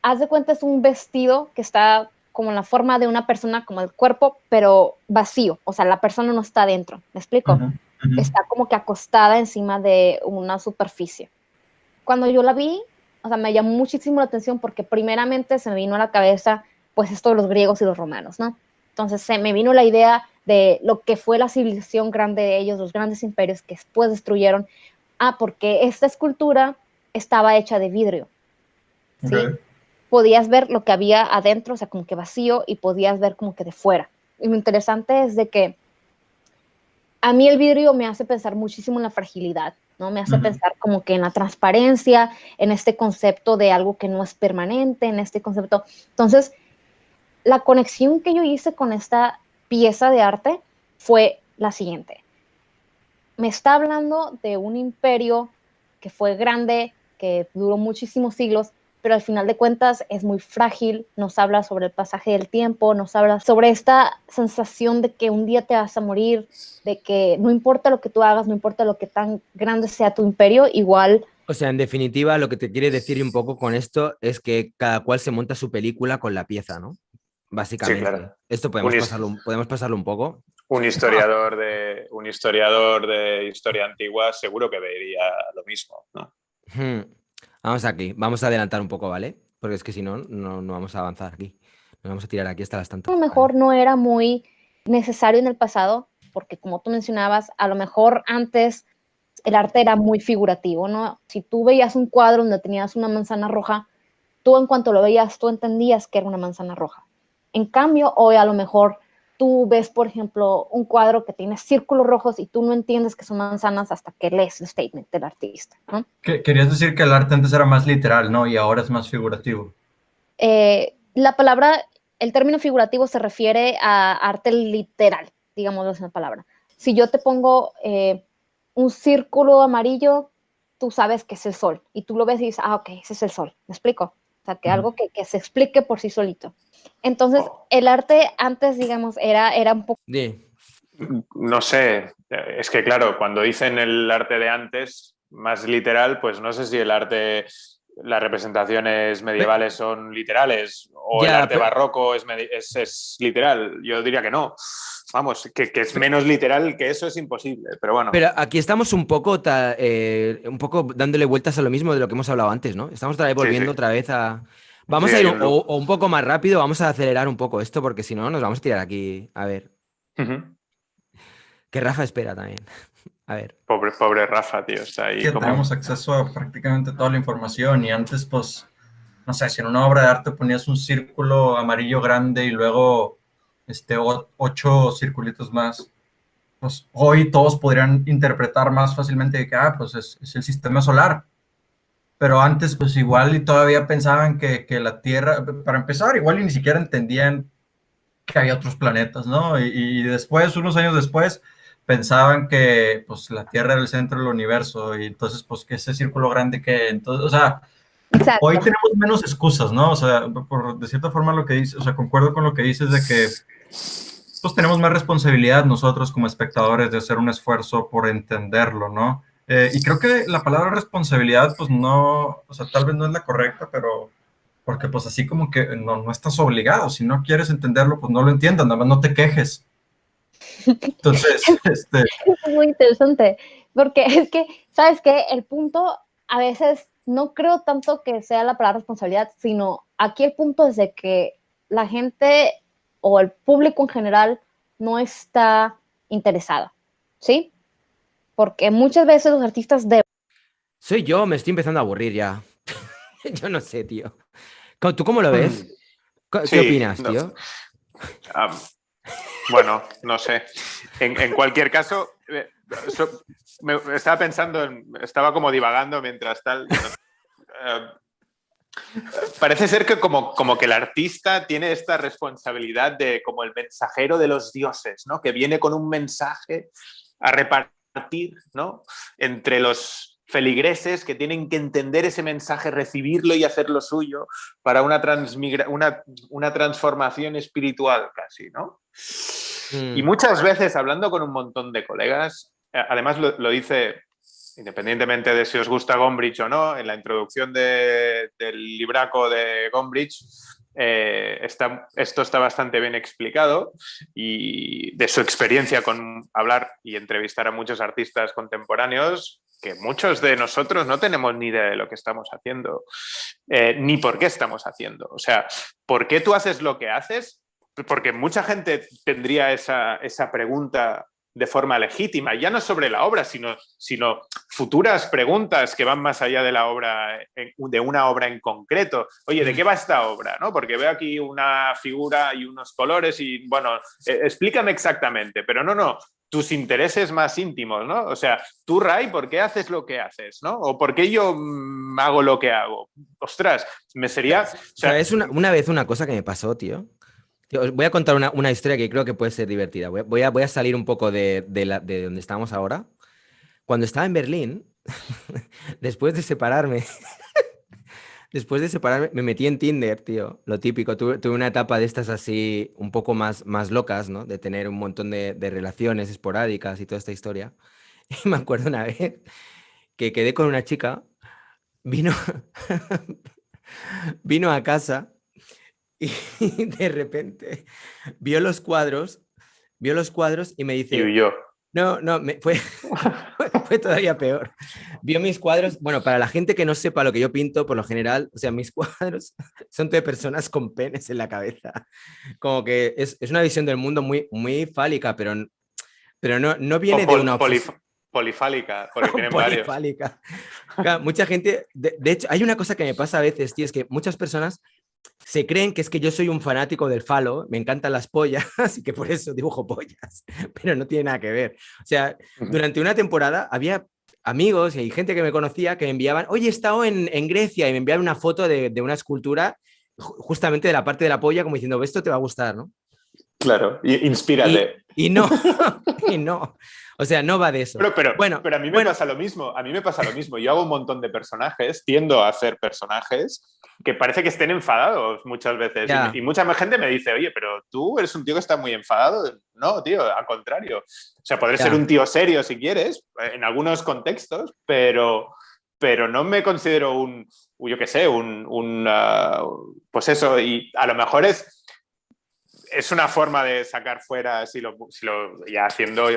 Haz de cuenta, es un vestido que está como en la forma de una persona, como el cuerpo, pero vacío. O sea, la persona no está dentro. ¿Me explico? Está como que acostada encima de una superficie. Cuando yo la vi, o sea, me llamó muchísimo la atención porque primeramente se me vino a la cabeza, pues, esto de los griegos y los romanos, ¿no? Entonces se me vino la idea de lo que fue la civilización grande de ellos, los grandes imperios que después destruyeron. Porque esta escultura estaba hecha de vidrio, ¿sí? Okay. Podías ver lo que había adentro, o sea, como que vacío, y podías ver como que de fuera. Y lo interesante es de que a mí el vidrio me hace pensar muchísimo en la fragilidad, ¿no? Me hace pensar como que en la transparencia, en este concepto de algo que no es permanente, en este concepto. Entonces, la conexión que yo hice con esta pieza de arte fue la siguiente. Me está hablando de un imperio que fue grande, que duró muchísimos siglos, pero al final de cuentas es muy frágil, nos habla sobre el pasaje del tiempo, nos habla sobre esta sensación de que un día te vas a morir, de que no importa lo que tú hagas, no importa lo que tan grande sea tu imperio, igual... O sea, en definitiva, lo que te quiere decir un poco con esto es que cada cual se monta su película con la pieza, ¿no? Sí, Básicamente. claro. Esto podemos pasarlo un poco. Un historiador de historia antigua seguro que vería lo mismo, ¿no? Vamos aquí, vamos a adelantar un poco, ¿vale? Porque es que si no, no vamos a avanzar aquí. Nos vamos a tirar aquí hasta las tantas. A lo mejor no era muy necesario en el pasado, porque como tú mencionabas, a lo mejor antes el arte era muy figurativo, ¿no? Si tú veías un cuadro donde tenías una manzana roja, tú en cuanto lo veías, tú entendías que era una manzana roja. En cambio, hoy a lo mejor tú ves, por ejemplo, un cuadro que tiene círculos rojos y tú no entiendes que son manzanas hasta que lees el statement del artista, ¿no? Querías decir que el arte antes era más literal, ¿no? Y ahora es más figurativo. La palabra, el término figurativo se refiere a arte literal, digámoslo es una palabra. Si yo te pongo un círculo amarillo, tú sabes que es el sol y tú lo ves y dices, ah, ok, ese es el sol, ¿me explico? O sea, que algo que se explique por sí solito. Entonces, el arte antes, digamos, era un poco... No sé, es que claro, cuando dicen el arte de antes, más literal, pues no sé si el arte, las representaciones medievales son literales o el arte barroco es literal. Yo diría que no. Vamos, que es menos literal que eso es imposible, pero bueno. Pero aquí estamos un poco dándole vueltas a lo mismo de lo que hemos hablado antes, ¿no? Estamos volviendo otra vez a... Vamos a ir o un poco más rápido, vamos a acelerar un poco esto, porque si no nos vamos a tirar aquí. A ver. Que Rafa espera también. A ver. Pobre Rafa, tío. Está ahí que tenemos acceso a prácticamente toda la información y antes, pues, no sé, si en una obra de arte ponías un círculo amarillo grande y luego 8 circulitos más, pues hoy todos podrían interpretar más fácilmente que, pues es el sistema solar. Pero antes, pues igual y todavía pensaban que la Tierra, para empezar, igual y ni siquiera entendían que había otros planetas, ¿no? Y después, unos años después, pensaban que, pues, la Tierra era el centro del universo y entonces, pues, que ese círculo grande que, entonces, o sea, Exacto. Hoy tenemos menos excusas, ¿no? O sea, de cierta forma lo que dices, o sea, concuerdo con lo que dices de que, pues, tenemos más responsabilidad nosotros como espectadores de hacer un esfuerzo por entenderlo, ¿no? Y creo que la palabra responsabilidad, pues no, o sea, tal vez no es la correcta, pero porque pues así como que no estás obligado, si no quieres entenderlo, pues no lo entiendas, nada más no te quejes. Entonces, Es muy interesante, porque es que, ¿sabes qué? El punto a veces no creo tanto que sea la palabra responsabilidad, sino aquí el punto es de que la gente o el público en general no está interesada, ¿sí? Porque muchas veces los artistas deben... Soy yo, me estoy empezando a aburrir ya. Yo no sé, tío. ¿Tú cómo lo ves? ¿Qué opinas, tío? Bueno, no sé. En cualquier caso, me estaba pensando, estaba como divagando mientras tal. Parece ser que como que el artista tiene esta responsabilidad de como el mensajero de los dioses, ¿no? Que viene con un mensaje a repartir, ¿no? Entre los feligreses que tienen que entender ese mensaje, recibirlo y hacerlo suyo para una transformación espiritual casi, ¿no? Y muchas veces, hablando con un montón de colegas, además lo dice, independientemente de si os gusta Gombrich o no, en la introducción del libraco de Gombrich, esto está bastante bien explicado y de su experiencia con hablar y entrevistar a muchos artistas contemporáneos, que muchos de nosotros no tenemos ni idea de lo que estamos haciendo, ni por qué estamos haciendo. O sea, ¿por qué tú haces lo que haces? Porque mucha gente tendría esa pregunta de forma legítima, ya no sobre la obra, sino futuras preguntas que van más allá de la obra, de una obra en concreto. Oye, ¿de qué va esta obra? ¿No? Porque veo aquí una figura y unos colores y, bueno, explícame exactamente, pero no, tus intereses más íntimos, ¿no? O sea, tú, Ray, ¿por qué haces lo que haces? ¿No? ¿O por qué yo hago lo que hago? Ostras, me sería... O sea, es una vez una cosa que me pasó, tío. Os voy a contar una historia que creo que puede ser divertida. Voy a salir un poco de donde estamos ahora. Cuando estaba en Berlín, después de separarme después de separarme, me metí en Tinder, tío. Lo típico. Tuve una etapa de estas así un poco más locas, ¿no? De tener un montón de relaciones esporádicas y toda esta historia. Y me acuerdo una vez que quedé con una chica, vino, vino a casa y de repente vio los cuadros y me Y dice, huyó. no, fue todavía peor. Vio mis cuadros, bueno, para la gente que no sepa lo que yo pinto, por lo general, o sea, mis cuadros son de personas con penes en la cabeza. Como que es una visión del mundo muy fálica, pero no viene de una obsesión Polifálica, porque tienen varios. polifálica. Claro, mucha gente, de hecho, hay una cosa que me pasa a veces, tío, es que muchas personas se creen que es que yo soy un fanático del falo, me encantan las pollas, así que por eso dibujo pollas, pero no tiene nada que ver. O sea, durante una temporada había amigos y gente que me conocía que me enviaban, oye, he estado en Grecia, y me enviaban una foto de una escultura justamente de la parte de la polla, como diciendo, esto te va a gustar, ¿no? Claro, inspírate. Y no, y no. O sea, no va de eso. Pero a mí me pasa lo mismo. A mí me pasa lo mismo. Yo hago un montón de personajes, tiendo a hacer personajes que parece que estén enfadados muchas veces. Y mucha gente me dice, oye, pero tú eres un tío que está muy enfadado. No, tío, al contrario. O sea, podré ser un tío serio si quieres, en algunos contextos, pero no me considero yo qué sé, pues eso. Y a lo mejor es una forma de sacar fuera, ya haciendo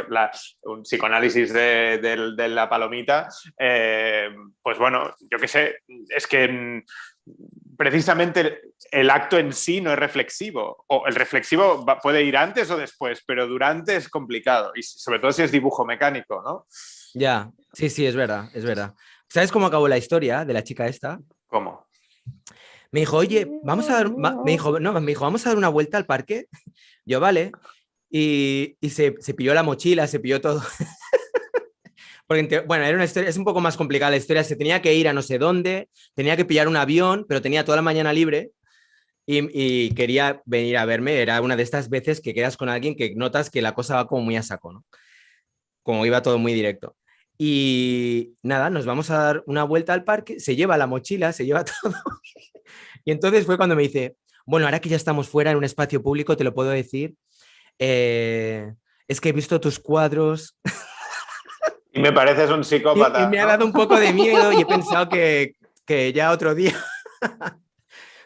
un psicoanálisis de la palomita, pues bueno, yo qué sé, es que precisamente el acto en sí no es reflexivo, o el reflexivo puede ir antes o después, pero durante es complicado, y sobre todo si es dibujo mecánico, ¿no? Ya, sí, es verdad, es verdad. ¿Sabes cómo acabó la historia de la chica esta? ¿Cómo? Me dijo, oye, vamos a dar, me dijo, vamos a dar una vuelta al parque. Yo, vale. Y se pilló la mochila, se pilló todo. Porque, bueno, era una historia, es un poco más complicada la historia. Se tenía que ir a no sé dónde, tenía que pillar un avión, pero tenía toda la mañana libre y quería venir a verme. Era una de estas veces que quedas con alguien que notas que la cosa va como muy a saco, ¿no? Como iba todo muy directo. Y nada, nos vamos a dar una vuelta al parque, se lleva la mochila, se lleva todo. Y entonces fue cuando me dice, bueno, ahora que ya estamos fuera en un espacio público, te lo puedo decir, es que he visto tus cuadros. Y me pareces un psicópata. Y me ha dado un poco de miedo y he pensado que ya otro día,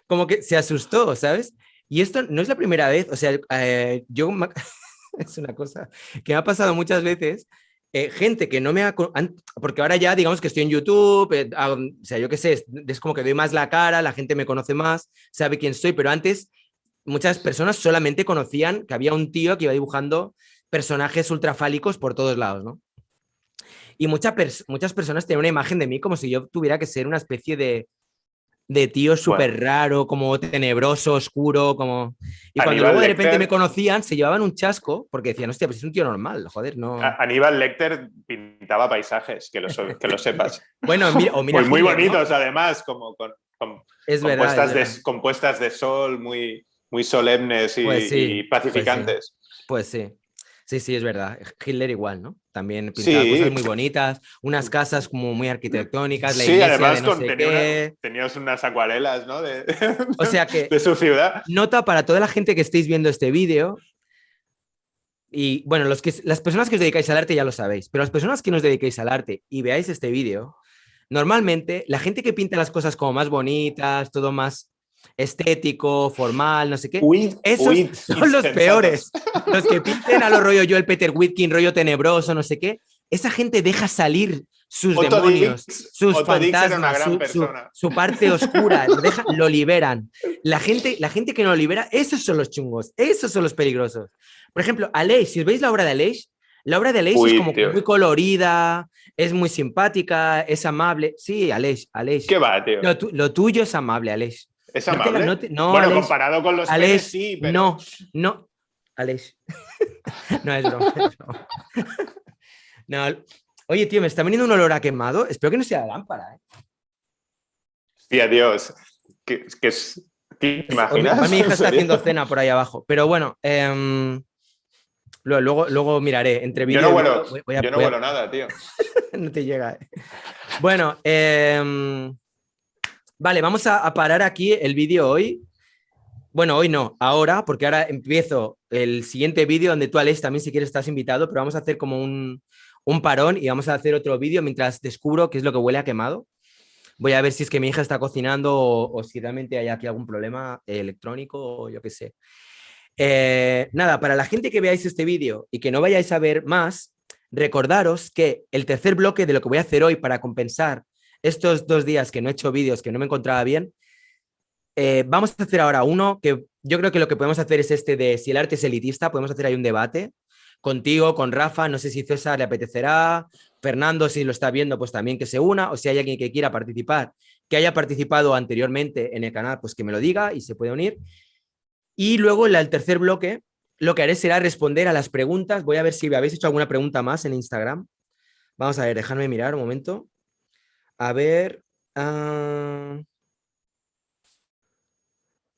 como que se asustó, ¿sabes? Y esto no es la primera vez, o sea, es una cosa que me ha pasado muchas veces. Gente que no me ha... Porque ahora ya digamos que estoy en YouTube, o sea, yo qué sé, es como que doy más la cara, la gente me conoce más, sabe quién soy, pero antes muchas personas solamente conocían que había un tío que iba dibujando personajes ultrafálicos por todos lados, ¿no? Y muchas personas tenían una imagen de mí como si yo tuviera que ser una especie de tío súper raro, como tenebroso, oscuro, como... Y cuando luego de repente me conocían, se llevaban un chasco, porque decían, hostia, pues es un tío normal, joder, no... Aníbal Lecter pintaba paisajes, que lo sepas. Bueno, mira muy bonitos, ¿no? Además, como compuestas de sol, muy solemnes y pacificantes. Pues sí. Sí, es verdad. Hitler igual, ¿no? También pintaba cosas muy bonitas, unas casas como muy arquitectónicas, la iglesia además de no sé qué. Tenías unas acuarelas, ¿no? O sea que, de su ciudad. Nota para toda la gente que estéis viendo este vídeo, y bueno, las personas que os dedicáis al arte ya lo sabéis, pero las personas que no os dediquéis al arte y veáis este vídeo, normalmente la gente que pinta las cosas como más bonitas, todo más estético, formal, no sé qué, esos son los peores. Los que pinten a lo rollo Joel Peter Whitkin, rollo tenebroso, no sé qué, esa gente deja salir sus demonios, sus fantasmas, su parte oscura, lo liberan. La gente que no lo libera, esos son los chungos, esos son los peligrosos. Por ejemplo, Aleix, si os veis la obra de Aleix es como muy colorida, es muy simpática, es amable. Sí, Aleix. ¿Qué va, tío? Lo tuyo es amable, Aleix. ¿Es amable? No, bueno, Aleix, comparado con los Aleix, penes, sí, pero... No, Aleix. No, es broma. No. Oye, tío, me está veniendo un olor a quemado. Espero que no sea la lámpara, ¿eh? Sí, adiós. ¿Te imaginas? Mi hija está haciendo cena por ahí abajo. Pero bueno, luego miraré. Entre yo no huelo nada, tío. No te llega. Bueno, Vale, vamos a parar aquí el vídeo hoy. Bueno, hoy no, ahora, porque ahora empiezo el siguiente vídeo donde tú, Alex, también si quieres estás invitado, pero vamos a hacer como un parón y vamos a hacer otro vídeo mientras descubro qué es lo que huele a quemado. Voy a ver si es que mi hija está cocinando o si realmente hay aquí algún problema electrónico o yo qué sé. Nada, para la gente que veáis este vídeo y que no vayáis a ver más, recordaros que el tercer bloque de lo que voy a hacer hoy para compensar estos 2 días que no he hecho vídeos, que no me encontraba bien, vamos a hacer ahora uno que yo creo que lo que podemos hacer es este de si el arte es elitista, podemos hacer ahí un debate contigo, con Rafa, no sé si César le apetecerá, Fernando si lo está viendo pues también que se una, o si hay alguien que quiera participar, que haya participado anteriormente en el canal, pues que me lo diga y se puede unir. Y luego el tercer bloque, lo que haré será responder a las preguntas. Voy a ver si habéis hecho alguna pregunta más en Instagram. Vamos a ver, dejadme mirar un momento. A ver.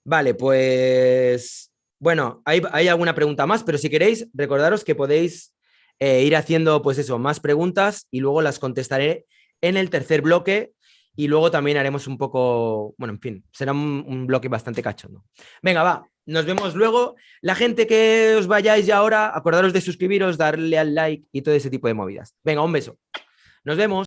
Vale, pues. Bueno, hay alguna pregunta más, pero si queréis, recordaros que podéis ir haciendo, pues eso, más preguntas y luego las contestaré en el tercer bloque. Y luego también haremos un poco. Bueno, en fin, será un bloque bastante cachondo. Venga, va. Nos vemos luego. La gente que os vayáis ya ahora, acordaros de suscribiros, darle al like y todo ese tipo de movidas. Venga, un beso. Nos vemos.